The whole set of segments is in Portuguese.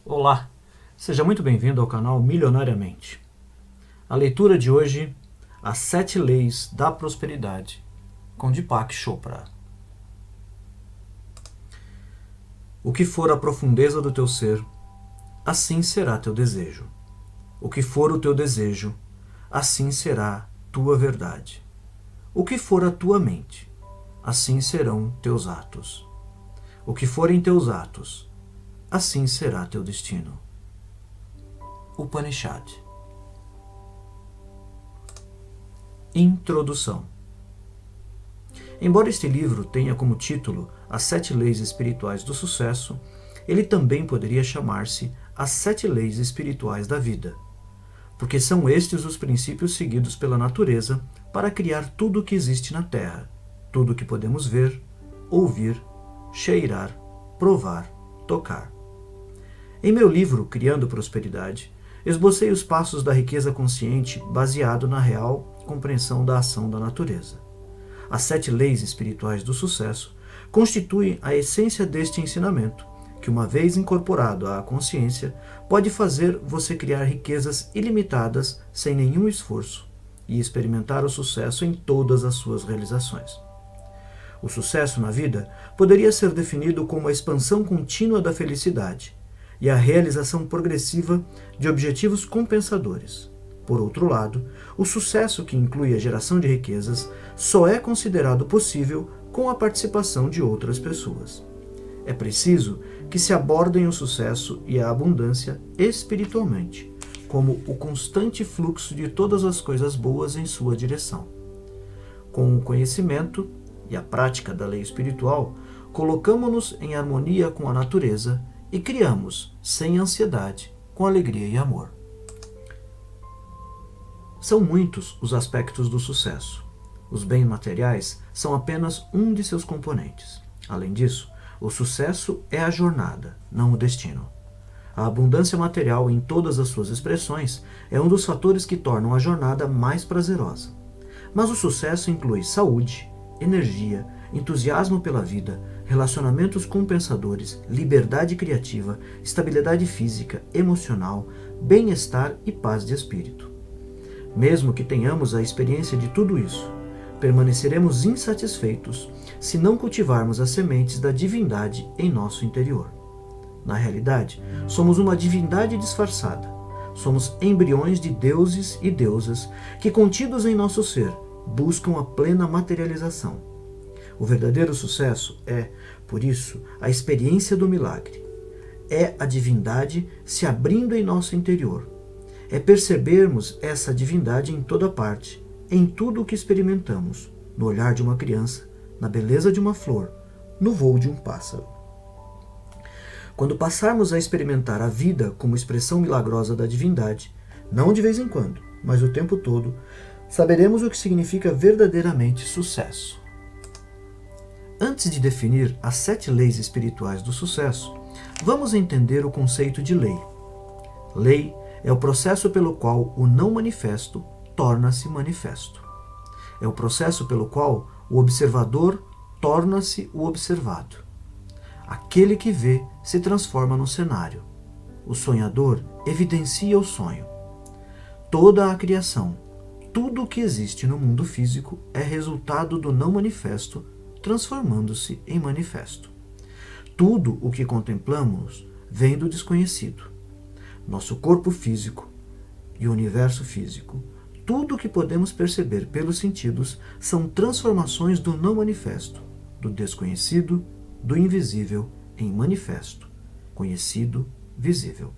Olá, seja muito bem-vindo ao canal Milionariamente. A leitura de hoje, As 7 Leis da Prosperidade, com Deepak Chopra. O que for a profundeza do teu ser, assim será teu desejo. O que for o teu desejo, assim será tua verdade. O que for a tua mente, assim serão teus atos. O que forem teus atos, assim será teu destino. Upanishad. Introdução. Embora este livro tenha como título As 7 Leis Espirituais do Sucesso, ele também poderia chamar-se As 7 Leis Espirituais da Vida, porque são estes os princípios seguidos pela natureza para criar tudo o que existe na Terra, tudo o que podemos ver, ouvir, cheirar, provar, tocar. Em meu livro Criando Prosperidade, esbocei os passos da riqueza consciente baseado na real compreensão da ação da natureza. As 7 leis espirituais do sucesso constituem a essência deste ensinamento, que uma vez incorporado à consciência, pode fazer você criar riquezas ilimitadas sem nenhum esforço e experimentar o sucesso em todas as suas realizações. O sucesso na vida poderia ser definido como a expansão contínua da felicidade e a realização progressiva de objetivos compensadores. Por outro lado, o sucesso que inclui a geração de riquezas só é considerado possível com a participação de outras pessoas. É preciso que se abordem o sucesso e a abundância espiritualmente, como o constante fluxo de todas as coisas boas em sua direção. Com o conhecimento e a prática da lei espiritual, colocamo-nos em harmonia com a natureza e criamos, sem ansiedade, com alegria e amor. São muitos os aspectos do sucesso. Os bens materiais são apenas um de seus componentes. Além disso, o sucesso é a jornada, não o destino. A abundância material em todas as suas expressões é um dos fatores que tornam a jornada mais prazerosa. Mas o sucesso inclui saúde, energia, entusiasmo pela vida, relacionamentos compensadores, liberdade criativa, estabilidade física, emocional, bem-estar e paz de espírito. Mesmo que tenhamos a experiência de tudo isso, permaneceremos insatisfeitos se não cultivarmos as sementes da divindade em nosso interior. Na realidade, somos uma divindade disfarçada. Somos embriões de deuses e deusas que, contidos em nosso ser, buscam a plena materialização. O verdadeiro sucesso é, por isso, a experiência do milagre. É a divindade se abrindo em nosso interior. É percebermos essa divindade em toda parte, em tudo o que experimentamos, no olhar de uma criança, na beleza de uma flor, no voo de um pássaro. Quando passarmos a experimentar a vida como expressão milagrosa da divindade, não de vez em quando, mas o tempo todo, saberemos o que significa verdadeiramente sucesso. Antes de definir as 7 leis espirituais do sucesso, vamos entender o conceito de lei. Lei é o processo pelo qual o não manifesto torna-se manifesto. É o processo pelo qual o observador torna-se o observado. Aquele que vê se transforma no cenário. O sonhador evidencia o sonho. Toda a criação, tudo o que existe no mundo físico é resultado do não manifesto, transformando-se em manifesto. Tudo o que contemplamos vem do desconhecido. Nosso corpo físico e o universo físico, tudo o que podemos perceber pelos sentidos são transformações do não manifesto, do desconhecido, do invisível em manifesto, conhecido, visível.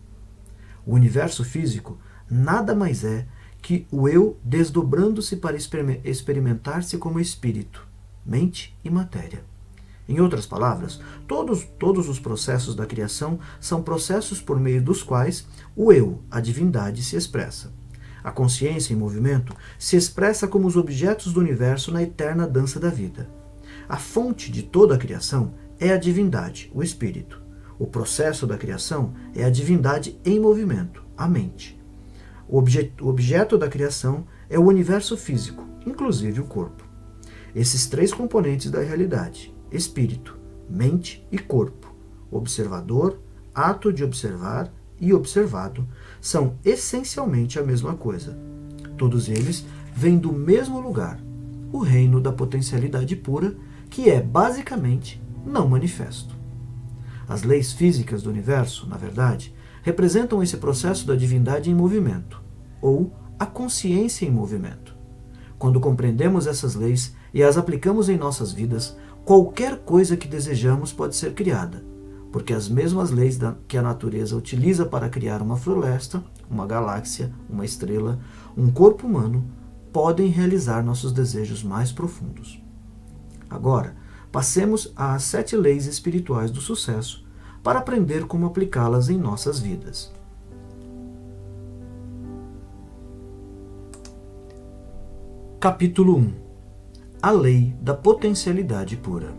O universo físico nada mais é que o eu desdobrando-se para experimentar-se como espírito, mente e matéria. Em outras palavras, todos os processos da criação são processos por meio dos quais o eu, a divindade, se expressa. A consciência em movimento se expressa como os objetos do universo na eterna dança da vida. A fonte de toda a criação é a divindade, o espírito. O processo da criação é a divindade em movimento, a mente. O objeto da criação é o universo físico, inclusive o corpo. Esses 3 componentes da realidade, espírito, mente e corpo, observador, ato de observar e observado são essencialmente a mesma coisa. Todos eles vêm do mesmo lugar, o reino da potencialidade pura, que é basicamente não manifesto. As leis físicas do universo, na verdade, representam esse processo da divindade em movimento, ou a consciência em movimento. Quando compreendemos essas leis e as aplicamos em nossas vidas, qualquer coisa que desejamos pode ser criada, porque as mesmas leis que a natureza utiliza para criar uma floresta, uma galáxia, uma estrela, um corpo humano, podem realizar nossos desejos mais profundos. Agora, passemos às 7 leis espirituais do sucesso para aprender como aplicá-las em nossas vidas. Capítulo 1. A lei da potencialidade pura.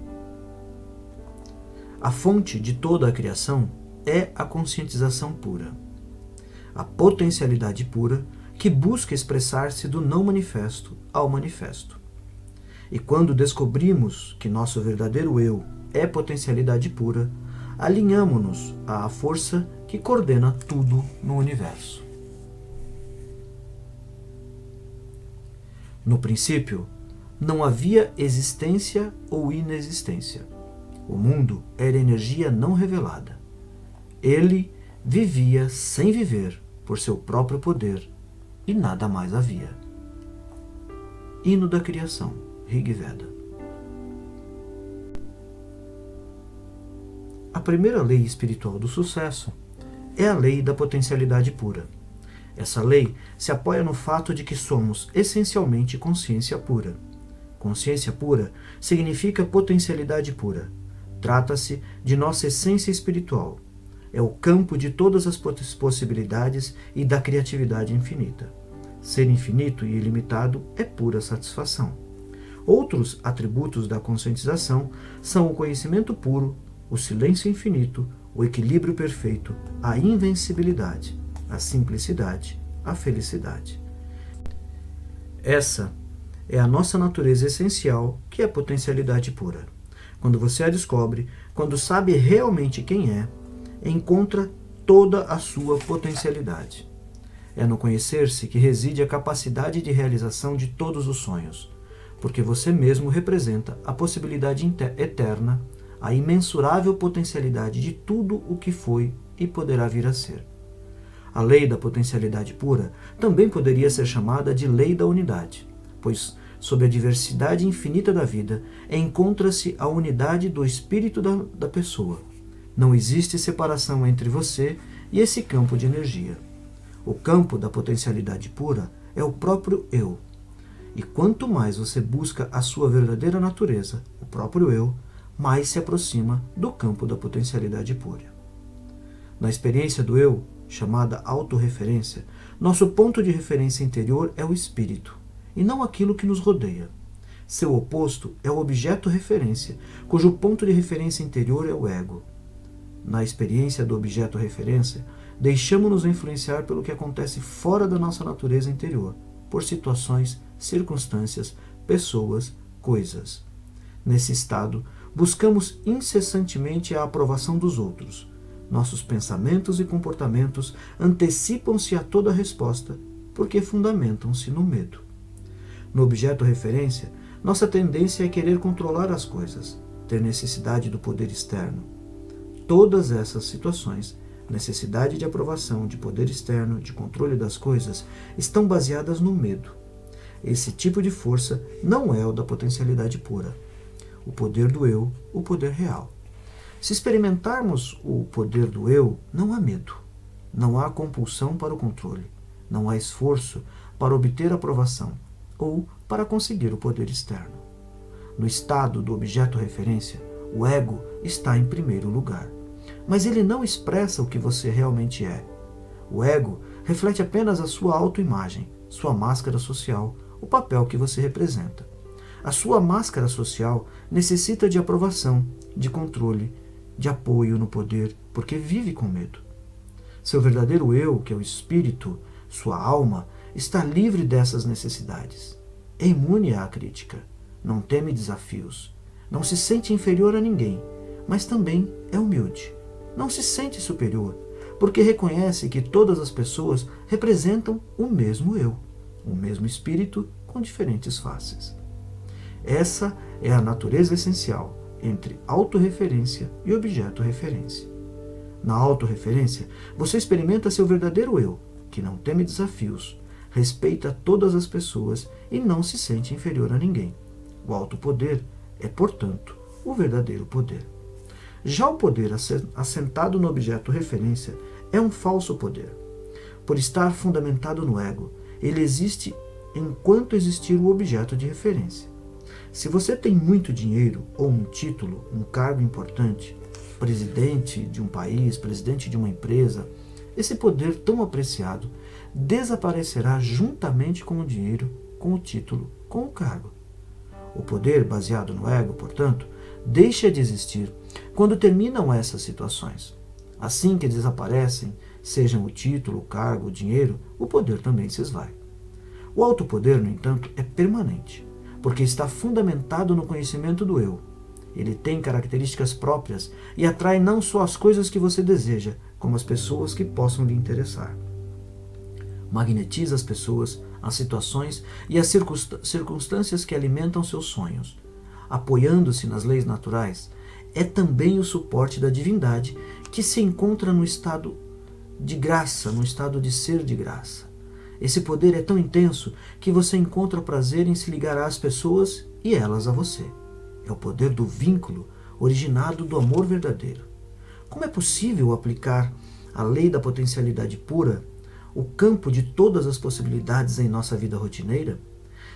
A fonte de toda a criação é a conscientização pura. A potencialidade pura que busca expressar-se do não manifesto ao manifesto. E quando descobrimos que nosso verdadeiro eu é potencialidade pura, alinhamo-nos à força que coordena tudo no universo. No princípio, não havia existência ou inexistência. O mundo era energia não revelada. Ele vivia sem viver por seu próprio poder e nada mais havia. Hino da Criação, Rig Veda. A primeira lei espiritual do sucesso é a lei da potencialidade pura. Essa lei se apoia no fato de que somos essencialmente consciência pura. Consciência pura significa potencialidade pura. Trata-se de nossa essência espiritual. É o campo de todas as possibilidades e da criatividade infinita. Ser infinito e ilimitado é pura satisfação. Outros atributos da conscientização são o conhecimento puro, o silêncio infinito, o equilíbrio perfeito, a invencibilidade, a simplicidade, a felicidade. Essa é a nossa natureza essencial, que é a potencialidade pura. Quando você a descobre, quando sabe realmente quem é, encontra toda a sua potencialidade. É no conhecer-se que reside a capacidade de realização de todos os sonhos, porque você mesmo representa a possibilidade eterna, a imensurável potencialidade de tudo o que foi e poderá vir a ser. A lei da potencialidade pura também poderia ser chamada de lei da unidade, pois, sob a diversidade infinita da vida, encontra-se a unidade do espírito da pessoa. Não existe separação entre você e esse campo de energia. O campo da potencialidade pura é o próprio eu. E quanto mais você busca a sua verdadeira natureza, o próprio eu, mais se aproxima do campo da potencialidade pura. Na experiência do eu, chamada autorreferência, nosso ponto de referência interior é o espírito, e não aquilo que nos rodeia. Seu oposto é o objeto referência, cujo ponto de referência interior é o ego. Na experiência do objeto referência, deixamos-nos influenciar pelo que acontece fora da nossa natureza interior, por situações, circunstâncias, pessoas, coisas. Nesse estado, buscamos incessantemente a aprovação dos outros. Nossos pensamentos e comportamentos antecipam-se a toda resposta, porque fundamentam-se no medo. No objeto referência, nossa tendência é querer controlar as coisas, ter necessidade do poder externo. Todas essas situações, necessidade de aprovação, de poder externo, de controle das coisas, estão baseadas no medo. Esse tipo de força não é o da potencialidade pura. O poder do eu, o poder real. Se experimentarmos o poder do eu, não há medo. Não há compulsão para o controle. Não há esforço para obter aprovação ou para conseguir o poder externo. No estado do objeto referência, o ego está em primeiro lugar. Mas ele não expressa o que você realmente é. O ego reflete apenas a sua autoimagem, sua máscara social, o papel que você representa. A sua máscara social necessita de aprovação, de controle, de apoio no poder, porque vive com medo. Seu verdadeiro eu, que é o espírito, sua alma, está livre dessas necessidades. É imune à crítica, não teme desafios, não se sente inferior a ninguém, mas também é humilde. Não se sente superior, porque reconhece que todas as pessoas representam o mesmo eu, o mesmo espírito com diferentes faces. Essa é a natureza essencial entre autorreferência e objeto-referência. Na autorreferência, você experimenta seu verdadeiro eu, que não teme desafios, respeita todas as pessoas e não se sente inferior a ninguém. O alto poder é, portanto, o verdadeiro poder. Já o poder assentado no objeto referência é um falso poder. Por estar fundamentado no ego, ele existe enquanto existir o objeto de referência. Se você tem muito dinheiro ou um título, um cargo importante, presidente de um país, presidente de uma empresa, esse poder tão apreciado desaparecerá juntamente com o dinheiro, com o título, com o cargo. O poder baseado no ego, portanto, deixa de existir quando terminam essas situações. Assim que desaparecem, sejam o título, o cargo, o dinheiro, o poder também se esvai. O alto poder, no entanto, é permanente, porque está fundamentado no conhecimento do eu. Ele tem características próprias e atrai não só as coisas que você deseja, como as pessoas que possam lhe interessar. Magnetiza as pessoas, as situações e as circunstâncias que alimentam seus sonhos. Apoiando-se nas leis naturais, é também o suporte da divindade que se encontra no estado de graça, no estado de ser de graça. Esse poder é tão intenso que você encontra prazer em se ligar às pessoas e elas a você. É o poder do vínculo originado do amor verdadeiro. Como é possível aplicar a lei da potencialidade pura, o campo de todas as possibilidades em nossa vida rotineira?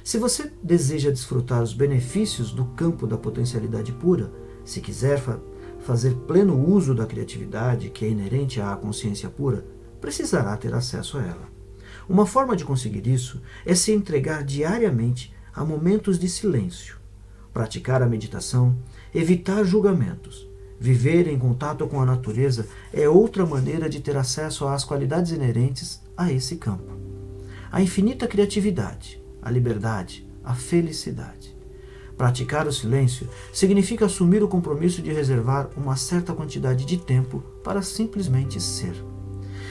Se você deseja desfrutar os benefícios do campo da potencialidade pura, se quiser fazer pleno uso da criatividade que é inerente à consciência pura, precisará ter acesso a ela. Uma forma de conseguir isso é se entregar diariamente a momentos de silêncio, praticar a meditação, evitar julgamentos. Viver em contato com a natureza é outra maneira de ter acesso às qualidades inerentes a esse campo. A infinita criatividade, a liberdade, a felicidade. Praticar o silêncio significa assumir o compromisso de reservar uma certa quantidade de tempo para simplesmente ser.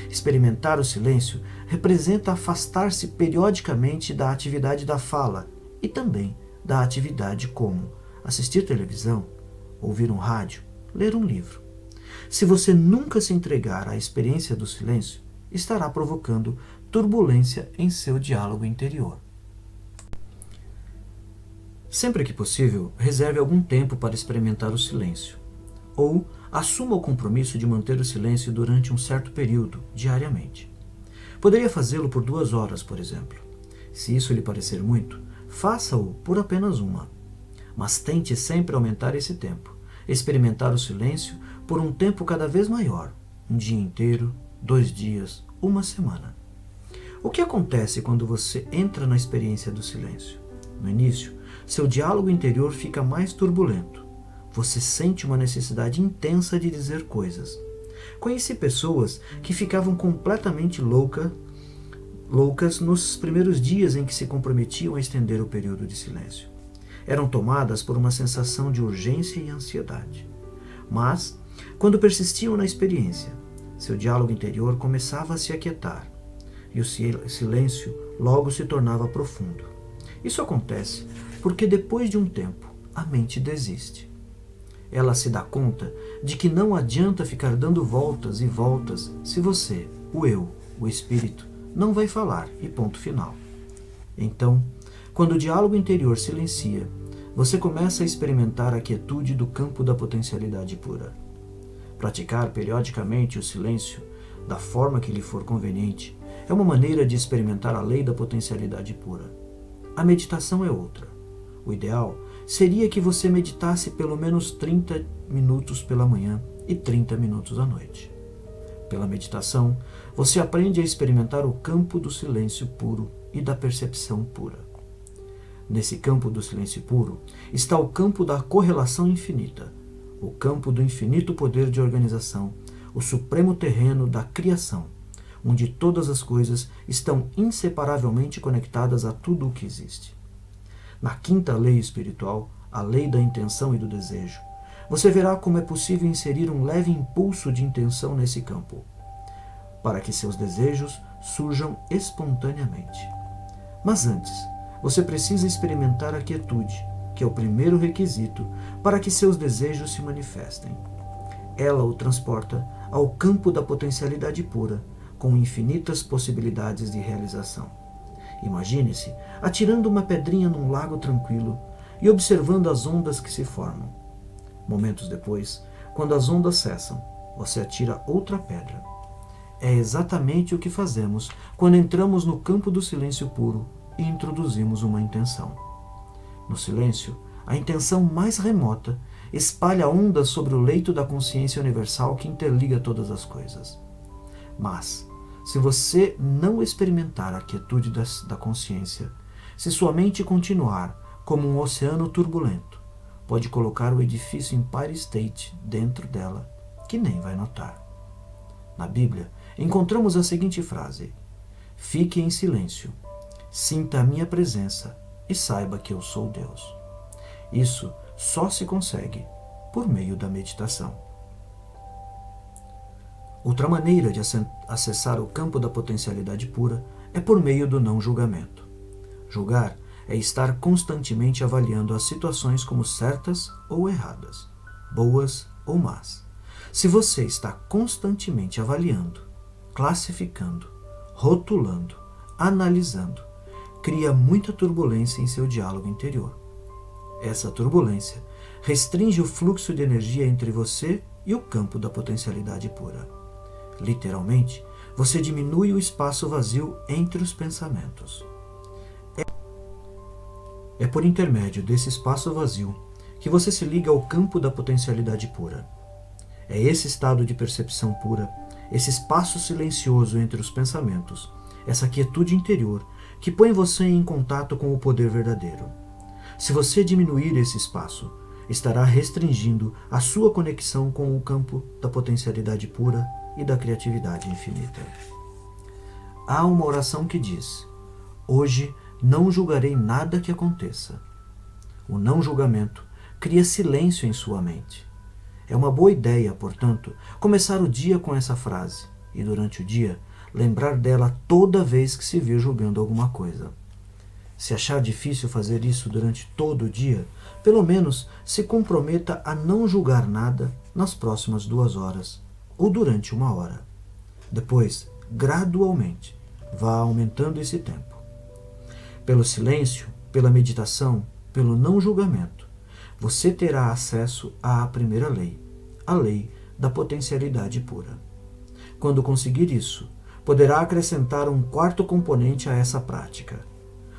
Experimentar o silêncio representa afastar-se periodicamente da atividade da fala e também da atividade como assistir televisão, ouvir um rádio, ler um livro. Se você nunca se entregar à experiência do silêncio, estará provocando turbulência em seu diálogo interior. Sempre que possível, reserve algum tempo para experimentar o silêncio. Ou assuma o compromisso de manter o silêncio durante um certo período, diariamente. Poderia fazê-lo por 2 horas, por exemplo. Se isso lhe parecer muito, faça-o por apenas 1. Mas tente sempre aumentar esse tempo. Experimentar o silêncio por um tempo cada vez maior, um dia inteiro, 2 dias, 1 semana. O que acontece quando você entra na experiência do silêncio? No início, seu diálogo interior fica mais turbulento. Você sente uma necessidade intensa de dizer coisas. Conheci pessoas que ficavam completamente loucas nos primeiros dias em que se comprometiam a estender o período de silêncio. Eram tomadas por uma sensação de urgência e ansiedade. Mas, quando persistiam na experiência, seu diálogo interior começava a se aquietar, e o silêncio logo se tornava profundo. Isso acontece porque depois de um tempo, a mente desiste. Ela se dá conta de que não adianta ficar dando voltas e voltas se você, o eu, o espírito, não vai falar e ponto final. Então, quando o diálogo interior silencia, você começa a experimentar a quietude do campo da potencialidade pura. Praticar periodicamente o silêncio, da forma que lhe for conveniente, é uma maneira de experimentar a lei da potencialidade pura. A meditação é outra. O ideal seria que você meditasse pelo menos 30 minutos pela manhã e 30 minutos à noite. Pela meditação, você aprende a experimentar o campo do silêncio puro e da percepção pura. Nesse campo do silêncio puro está o campo da correlação infinita, o campo do infinito poder de organização, o supremo terreno da criação, onde todas as coisas estão inseparavelmente conectadas a tudo o que existe. Na quinta lei espiritual, a lei da intenção e do desejo, você verá como é possível inserir um leve impulso de intenção nesse campo. para que seus desejos surjam espontaneamente. Mas antes, você precisa experimentar a quietude, que é o primeiro requisito para que seus desejos se manifestem. Ela o transporta ao campo da potencialidade pura, com infinitas possibilidades de realização. Imagine-se atirando uma pedrinha num lago tranquilo e observando as ondas que se formam. Momentos depois, quando as ondas cessam, você atira outra pedra. É exatamente o que fazemos quando entramos no campo do silêncio puro e introduzimos uma intenção. No silêncio, a intenção mais remota espalha ondas sobre o leito da consciência universal que interliga todas as coisas. Mas, se você não experimentar a quietude da consciência, se sua mente continuar como um oceano turbulento, pode colocar o edifício Empire State dentro dela, que nem vai notar. Na Bíblia, encontramos a seguinte frase: fique em silêncio, sinta a minha presença e saiba que eu sou Deus. Isso só se consegue por meio da meditação. Outra maneira de acessar o campo da potencialidade pura é por meio do não julgamento. Julgar é estar constantemente avaliando as situações como certas ou erradas, boas ou más. Se você está constantemente avaliando, classificando, rotulando, analisando, cria muita turbulência em seu diálogo interior. Essa turbulência restringe o fluxo de energia entre você e o campo da potencialidade pura. Literalmente, você diminui o espaço vazio entre os pensamentos. É por intermédio desse espaço vazio que você se liga ao campo da potencialidade pura. É esse estado de percepção pura, esse espaço silencioso entre os pensamentos, essa quietude interior que põe você em contato com o poder verdadeiro. Se você diminuir esse espaço, estará restringindo a sua conexão com o campo da potencialidade pura e da criatividade infinita. Há uma oração que diz: hoje não julgarei nada que aconteça. O não julgamento cria silêncio em sua mente. É uma boa ideia, portanto, começar o dia com essa frase e, durante o dia, lembrar dela toda vez que se vir julgando alguma coisa. Se achar difícil fazer isso durante todo o dia, pelo menos se comprometa a não julgar nada nas próximas 2 horas ou durante 1 hora. Depois, gradualmente, vá aumentando esse tempo. Pelo silêncio, pela meditação, pelo não julgamento, você terá acesso à primeira lei, a lei da potencialidade pura. Quando conseguir isso, poderá acrescentar um 4º componente a essa prática: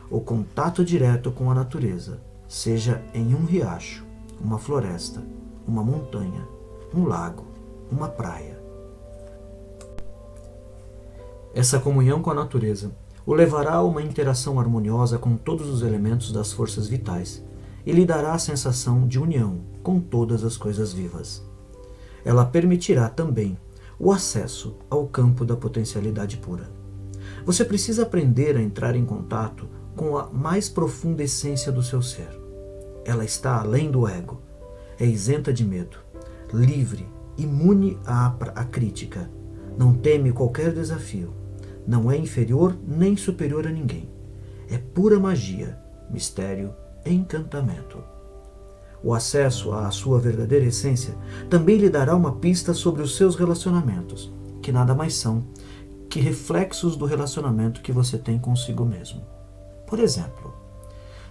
o contato direto com a natureza, seja em um riacho, uma floresta, uma montanha, um lago, uma praia. Essa comunhão com a natureza o levará a uma interação harmoniosa com todos os elementos das forças vitais e lhe dará a sensação de união com todas as coisas vivas. Ela permitirá também o acesso ao campo da potencialidade pura. Você precisa aprender a entrar em contato com a mais profunda essência do seu ser. Ela está além do ego, é isenta de medo, livre, imune à crítica, não teme qualquer desafio, não é inferior nem superior a ninguém. É pura magia, mistério e encantamento. O acesso à sua verdadeira essência também lhe dará uma pista sobre os seus relacionamentos, que nada mais são que reflexos do relacionamento que você tem consigo mesmo. Por exemplo,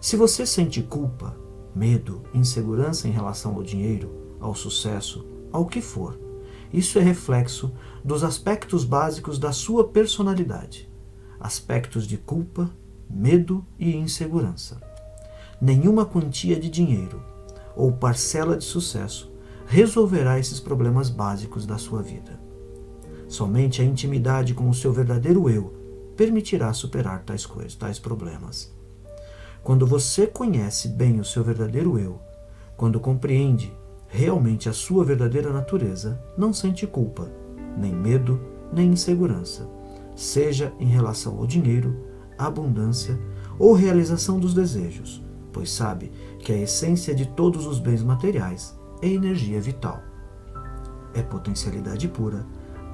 se você sente culpa, medo, insegurança em relação ao dinheiro, ao sucesso, ao que for, isso é reflexo dos aspectos básicos da sua personalidade, aspectos de culpa, medo e insegurança. Nenhuma quantia de dinheiro ou parcela de sucesso resolverá esses problemas básicos da sua vida. Somente a intimidade com o seu verdadeiro eu permitirá superar tais problemas. Quando você conhece bem o seu verdadeiro eu, quando compreende realmente a sua verdadeira natureza, não sente culpa, nem medo, nem insegurança, seja em relação ao dinheiro, abundância ou realização dos desejos, pois sabe que a essência de todos os bens materiais é energia vital. É potencialidade pura,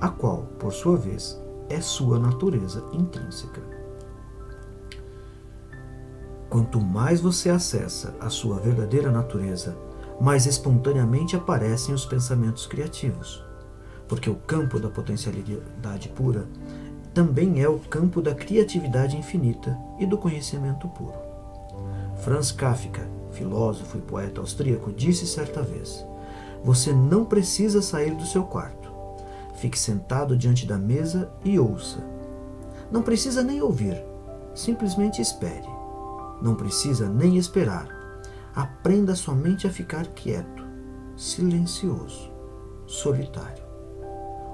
a qual, por sua vez, é sua natureza intrínseca. Quanto mais você acessa a sua verdadeira natureza, mais espontaneamente aparecem os pensamentos criativos, porque o campo da potencialidade pura também é o campo da criatividade infinita e do conhecimento puro. Franz Kafka, filósofo e poeta austríaco, disse certa vez: você não precisa sair do seu quarto. Fique sentado diante da mesa e ouça. Não precisa nem ouvir, simplesmente espere. Não precisa nem esperar. Aprenda somente a ficar quieto, silencioso, solitário.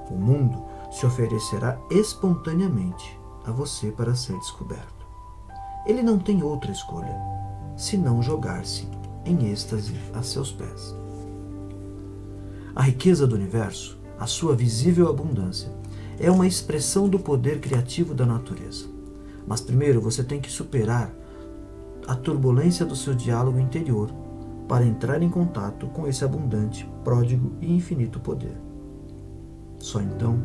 O mundo se oferecerá espontaneamente a você para ser descoberto. Ele não tem outra escolha, senão jogar-se em êxtase a seus pés. A riqueza do universo, a sua visível abundância, é uma expressão do poder criativo da natureza. Mas primeiro você tem que superar a turbulência do seu diálogo interior para entrar em contato com esse abundante, pródigo e infinito poder. Só então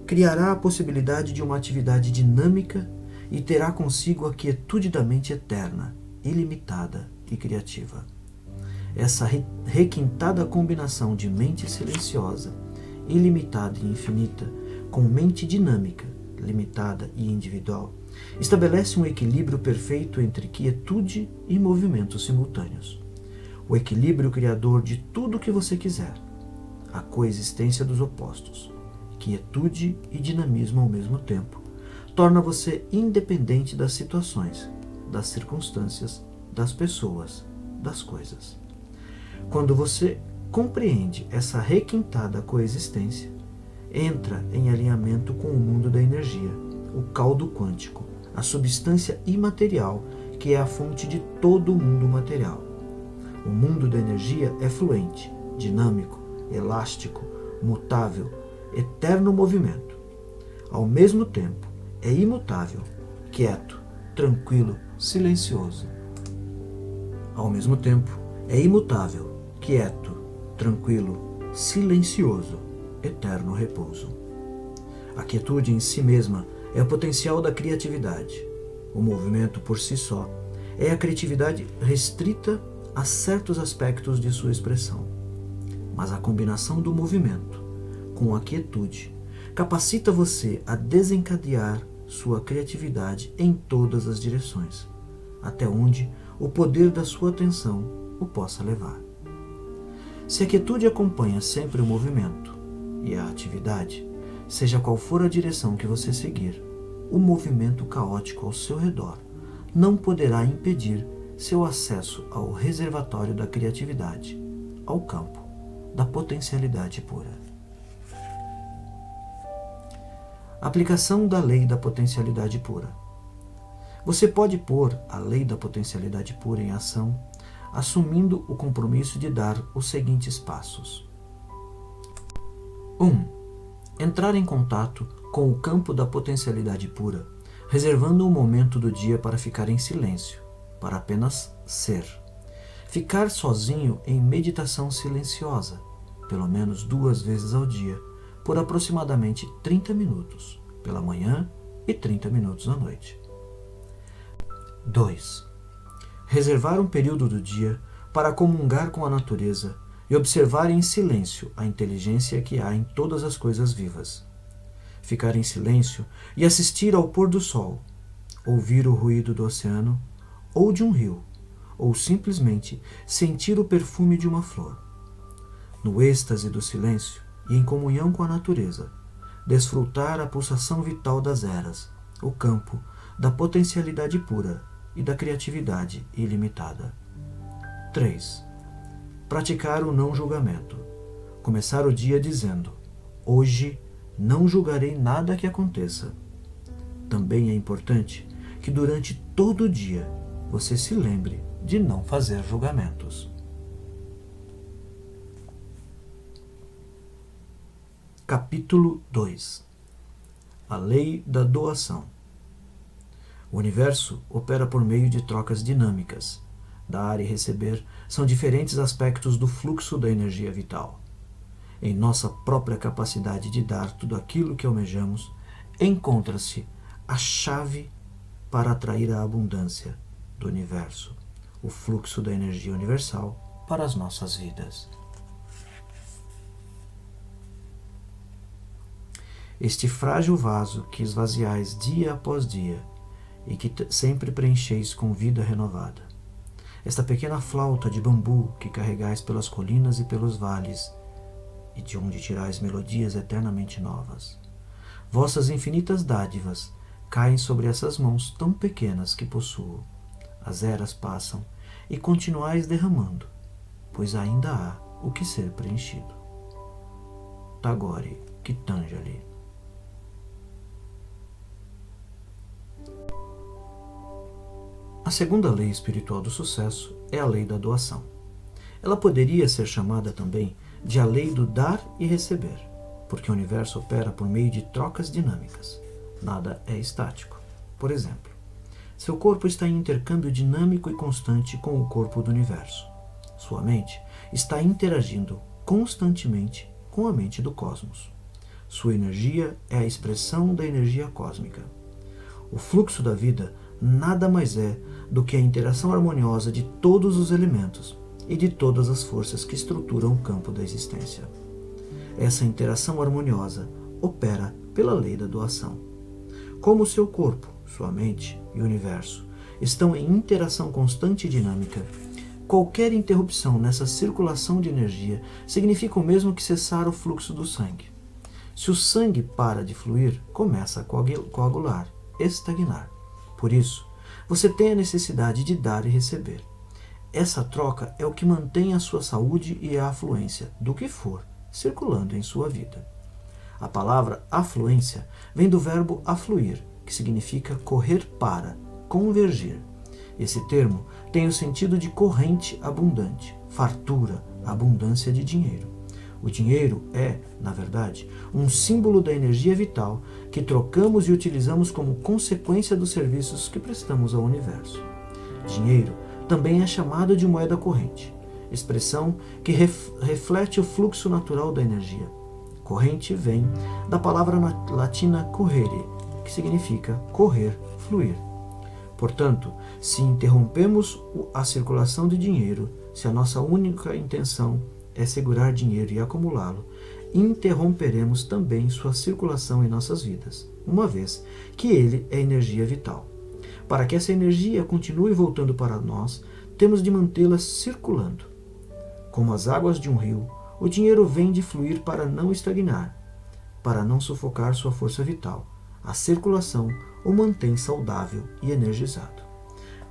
criará a possibilidade de uma atividade dinâmica e terá consigo a quietude da mente eterna, ilimitada e criativa. Essa requintada combinação de mente silenciosa, ilimitada e infinita, com mente dinâmica, limitada e individual, estabelece um equilíbrio perfeito entre quietude e movimentos simultâneos. O equilíbrio criador de tudo o que você quiser. A coexistência dos opostos, quietude e dinamismo ao mesmo tempo, torna você independente das situações, das circunstâncias, das pessoas, das coisas. Quando você compreende essa requintada coexistência, entra em alinhamento com o mundo da energia, o caldo quântico, a substância imaterial que é a fonte de todo o mundo material. O mundo da energia é fluente, dinâmico, elástico, mutável, eterno movimento. Ao mesmo tempo, é imutável, quieto, tranquilo, silencioso. Ao mesmo tempo, é imutável, quieto, tranquilo, silencioso, eterno repouso. A quietude em si mesma é o potencial da criatividade. O movimento por si só é a criatividade restrita a certos aspectos de sua expressão. Mas a combinação do movimento com a quietude capacita você a desencadear sua criatividade em todas as direções, até onde o poder da sua atenção o possa levar. Se a quietude acompanha sempre o movimento e a atividade, seja qual for a direção que você seguir, o movimento caótico ao seu redor não poderá impedir seu acesso ao reservatório da criatividade, ao campo da potencialidade pura. Aplicação da lei da potencialidade pura. Você pode pôr a lei da potencialidade pura em ação, assumindo o compromisso de dar os seguintes passos. 1. Entrar em contato com o campo da potencialidade pura, reservando um momento do dia para ficar em silêncio, para apenas ser. Ficar sozinho em meditação silenciosa, pelo menos 2 vezes ao dia, por aproximadamente 30 minutos, pela manhã e 30 minutos à noite. 2. Reservar um período do dia para comungar com a natureza e observar em silêncio a inteligência que há em todas as coisas vivas. Ficar em silêncio e assistir ao pôr do sol, ouvir o ruído do oceano ou de um rio, ou simplesmente sentir o perfume de uma flor. No êxtase do silêncio e em comunhão com a natureza, desfrutar a pulsação vital das eras, o campo da potencialidade pura e da criatividade ilimitada. 3. Praticar o não julgamento. Começar o dia dizendo: hoje não julgarei nada que aconteça. Também é importante que durante todo o dia você se lembre de não fazer julgamentos. Capítulo 2. A lei da doação. O universo opera por meio de trocas dinâmicas. Dar e receber são diferentes aspectos do fluxo da energia vital. Em nossa própria capacidade de dar tudo aquilo que almejamos, encontra-se a chave para atrair a abundância do universo, o fluxo da energia universal para as nossas vidas. Este frágil vaso que esvaziais dia após dia e que sempre preencheis com vida renovada. Esta pequena flauta de bambu que carregais pelas colinas e pelos vales e de onde tirais melodias eternamente novas. Vossas infinitas dádivas caem sobre essas mãos tão pequenas que possuo. As eras passam e continuais derramando, pois ainda há o que ser preenchido. Tagore Gitanjali. A segunda lei espiritual do sucesso é a lei da doação. Ela poderia ser chamada também de a lei do dar e receber, porque o universo opera por meio de trocas dinâmicas. Nada é estático. Por exemplo, seu corpo está em intercâmbio dinâmico e constante com o corpo do universo. Sua mente está interagindo constantemente com a mente do cosmos. Sua energia é a expressão da energia cósmica. O fluxo da vida nada mais é do que a interação harmoniosa de todos os elementos e de todas as forças que estruturam o campo da existência. Essa interação harmoniosa opera pela lei da doação. Como o seu corpo, sua mente e o universo estão em interação constante e dinâmica, qualquer interrupção nessa circulação de energia significa o mesmo que cessar o fluxo do sangue. Se o sangue para de fluir, começa a coagular, estagnar. Por isso, você tem a necessidade de dar e receber. Essa troca é o que mantém a sua saúde e a afluência, do que for, circulando em sua vida. A palavra afluência vem do verbo afluir, que significa correr para, convergir. Esse termo tem o sentido de corrente abundante, fartura, abundância de dinheiro. O dinheiro é, na verdade, um símbolo da energia vital que trocamos e utilizamos como consequência dos serviços que prestamos ao universo. Dinheiro também é chamado de moeda corrente, expressão que reflete o fluxo natural da energia. Corrente vem da palavra latina correre, que significa correr, fluir. Portanto, se interrompemos a circulação de dinheiro, se a nossa única intenção é segurar dinheiro e acumulá-lo, interromperemos também sua circulação em nossas vidas, uma vez que ele é energia vital. Para que essa energia continue voltando para nós, temos de mantê-la circulando. Como as águas de um rio, o dinheiro vem de fluir para não estagnar, para não sufocar sua força vital. A circulação o mantém saudável e energizado.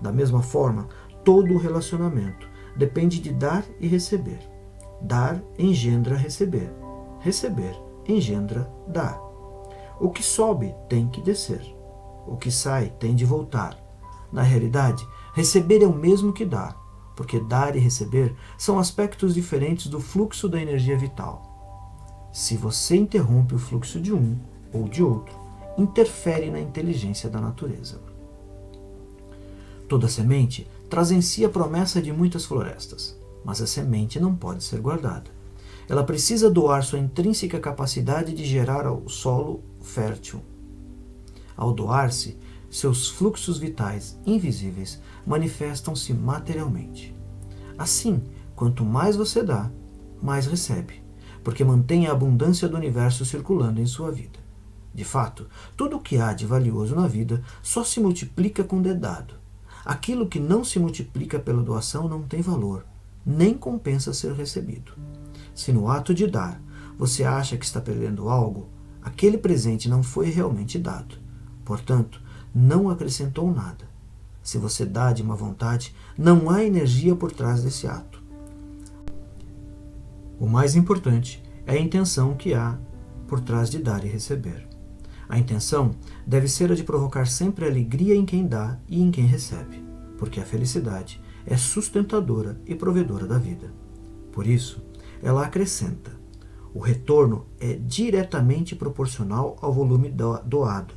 Da mesma forma, todo o relacionamento depende de dar e receber. Dar engendra receber. Receber engendra dar. O que sobe tem que descer. O que sai tem de voltar. Na realidade, receber é o mesmo que dar, porque dar e receber são aspectos diferentes do fluxo da energia vital. Se você interrompe o fluxo de um ou de outro, interfere na inteligência da natureza. Toda semente traz em si a promessa de muitas florestas, mas a semente não pode ser guardada. Ela precisa doar sua intrínseca capacidade de gerar ao solo fértil. Ao doar-se, seus fluxos vitais invisíveis manifestam-se materialmente. Assim, quanto mais você dá, mais recebe, porque mantém a abundância do universo circulando em sua vida. De fato, tudo o que há de valioso na vida só se multiplica quando é dado. Aquilo que não se multiplica pela doação não tem valor, nem compensa ser recebido. Se no ato de dar você acha que está perdendo algo, aquele presente não foi realmente dado. Portanto, não acrescentou nada. Se você dá de má vontade, não há energia por trás desse ato. O mais importante é a intenção que há por trás de dar e receber. A intenção deve ser a de provocar sempre alegria em quem dá e em quem recebe, porque a felicidade é sustentadora e provedora da vida. Por isso, ela acrescenta. O retorno é diretamente proporcional ao volume doado,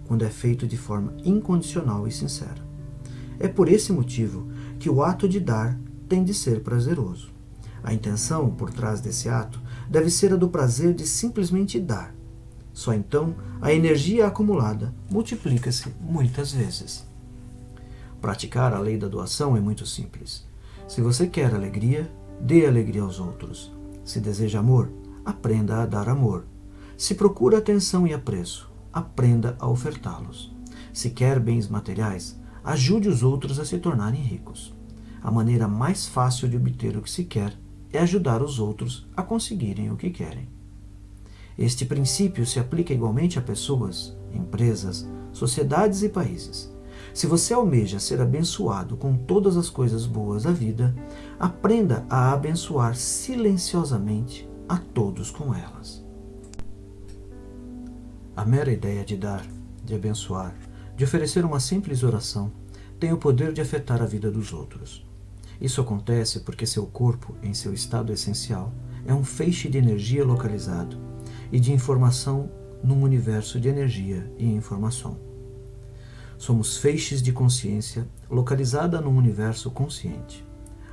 quando é feito de forma incondicional e sincera. É por esse motivo que o ato de dar tem de ser prazeroso. A intenção por trás desse ato deve ser a do prazer de simplesmente dar. Só então a energia acumulada multiplica-se muitas vezes. Praticar a lei da doação é muito simples. Se você quer alegria, dê alegria aos outros. Se deseja amor, aprenda a dar amor. Se procura atenção e apreço, aprenda a ofertá-los. Se quer bens materiais, ajude os outros a se tornarem ricos. A maneira mais fácil de obter o que se quer é ajudar os outros a conseguirem o que querem. Este princípio se aplica igualmente a pessoas, empresas, sociedades e países. Se você almeja ser abençoado com todas as coisas boas da vida, aprenda a abençoar silenciosamente a todos com elas. A mera ideia de dar, de abençoar, de oferecer uma simples oração, tem o poder de afetar a vida dos outros. Isso acontece porque seu corpo, em seu estado essencial, é um feixe de energia localizado e de informação num universo de energia e informação. Somos feixes de consciência localizada num universo consciente.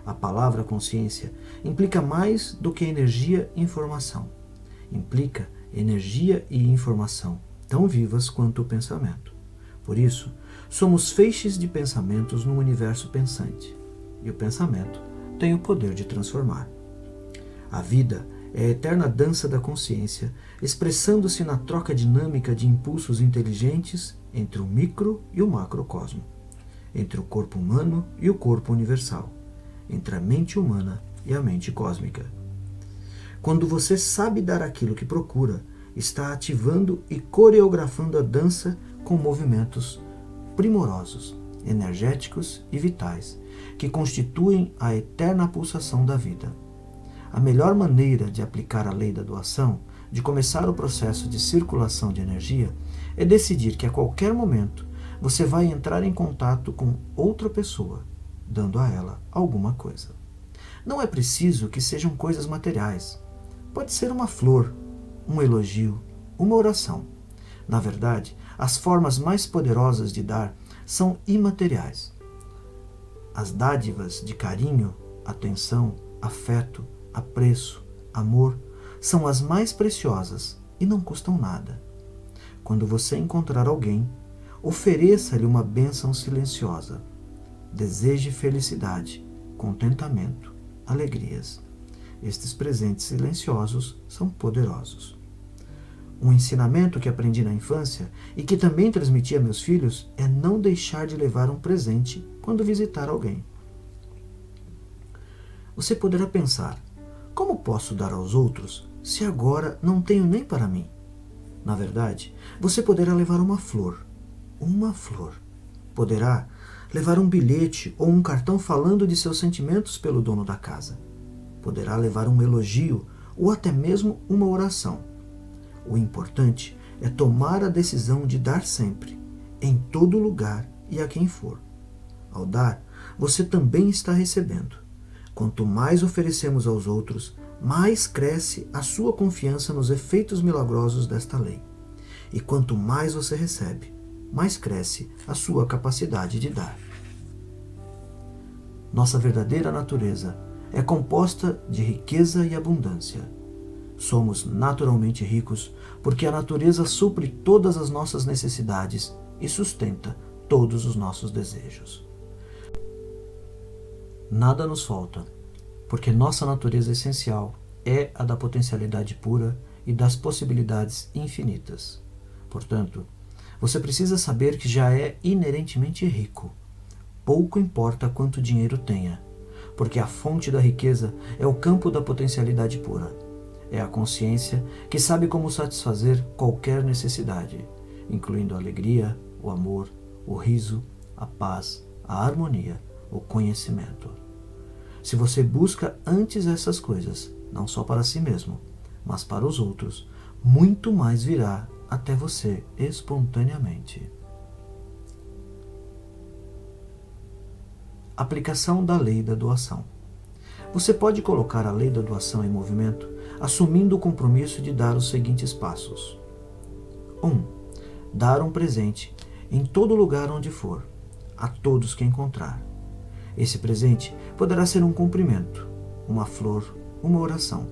A palavra consciência implica mais do que energia e informação. Implica energia e informação, tão vivas quanto o pensamento. Por isso, somos feixes de pensamentos num universo pensante. E o pensamento tem o poder de transformar. A vida é a eterna dança da consciência, expressando-se na troca dinâmica de impulsos inteligentes entre o micro e o macrocosmo, entre o corpo humano e o corpo universal, entre a mente humana e a mente cósmica. Quando você sabe dar aquilo que procura, está ativando e coreografando a dança com movimentos primorosos, energéticos e vitais, que constituem a eterna pulsação da vida. A melhor maneira de aplicar a lei da doação, de começar o processo de circulação de energia, é decidir que a qualquer momento você vai entrar em contato com outra pessoa, dando a ela alguma coisa. Não é preciso que sejam coisas materiais. Pode ser uma flor, um elogio, uma oração. Na verdade, as formas mais poderosas de dar são imateriais. As dádivas de carinho, atenção, afeto, apreço, amor, são as mais preciosas e não custam nada. Quando você encontrar alguém, ofereça-lhe uma bênção silenciosa. Deseje felicidade, contentamento, alegrias. Estes presentes silenciosos são poderosos. Um ensinamento que aprendi na infância e que também transmiti a meus filhos é não deixar de levar um presente quando visitar alguém. Você poderá pensar: como posso dar aos outros se agora não tenho nem para mim? Na verdade, você poderá levar uma flor. Uma flor. Poderá levar um bilhete ou um cartão falando de seus sentimentos pelo dono da casa. Poderá levar um elogio ou até mesmo uma oração. O importante é tomar a decisão de dar sempre, em todo lugar e a quem for. Ao dar, você também está recebendo. Quanto mais oferecemos aos outros, mais cresce a sua confiança nos efeitos milagrosos desta lei. E quanto mais você recebe, mais cresce a sua capacidade de dar. Nossa verdadeira natureza é composta de riqueza e abundância. Somos naturalmente ricos porque a natureza supre todas as nossas necessidades e sustenta todos os nossos desejos. Nada nos falta, porque nossa natureza essencial é a da potencialidade pura e das possibilidades infinitas. Portanto, você precisa saber que já é inerentemente rico. Pouco importa quanto dinheiro tenha, porque a fonte da riqueza é o campo da potencialidade pura. É a consciência que sabe como satisfazer qualquer necessidade, incluindo a alegria, o amor, o riso, a paz, a harmonia, o conhecimento. Se você busca antes essas coisas, não só para si mesmo, mas para os outros, muito mais virá até você espontaneamente. Aplicação da lei da doação. Você pode colocar a lei da doação em movimento assumindo o compromisso de dar os seguintes passos. 1. Dar um presente em todo lugar onde for, a todos que encontrar. Esse presente poderá ser um cumprimento, uma flor, uma oração.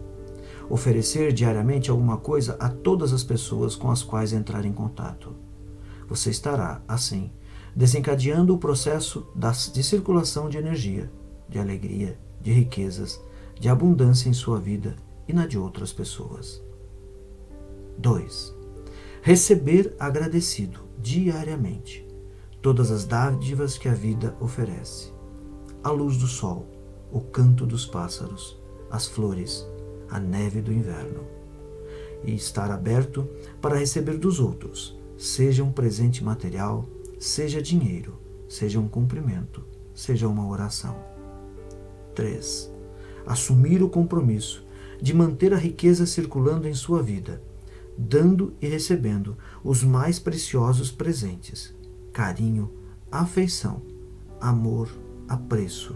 Oferecer diariamente alguma coisa a todas as pessoas com as quais entrar em contato. Você estará, assim, desencadeando o processo de circulação de energia, de alegria, de riquezas, de abundância em sua vida e na de outras pessoas. 2. Receber agradecido diariamente todas as dádivas que a vida oferece. A luz do sol, o canto dos pássaros, as flores, a neve do inverno. E estar aberto para receber dos outros, seja um presente material, seja dinheiro, seja um cumprimento, seja uma oração. 3. Assumir o compromisso de manter a riqueza circulando em sua vida, dando e recebendo os mais preciosos presentes: carinho, afeição, amor, apreço.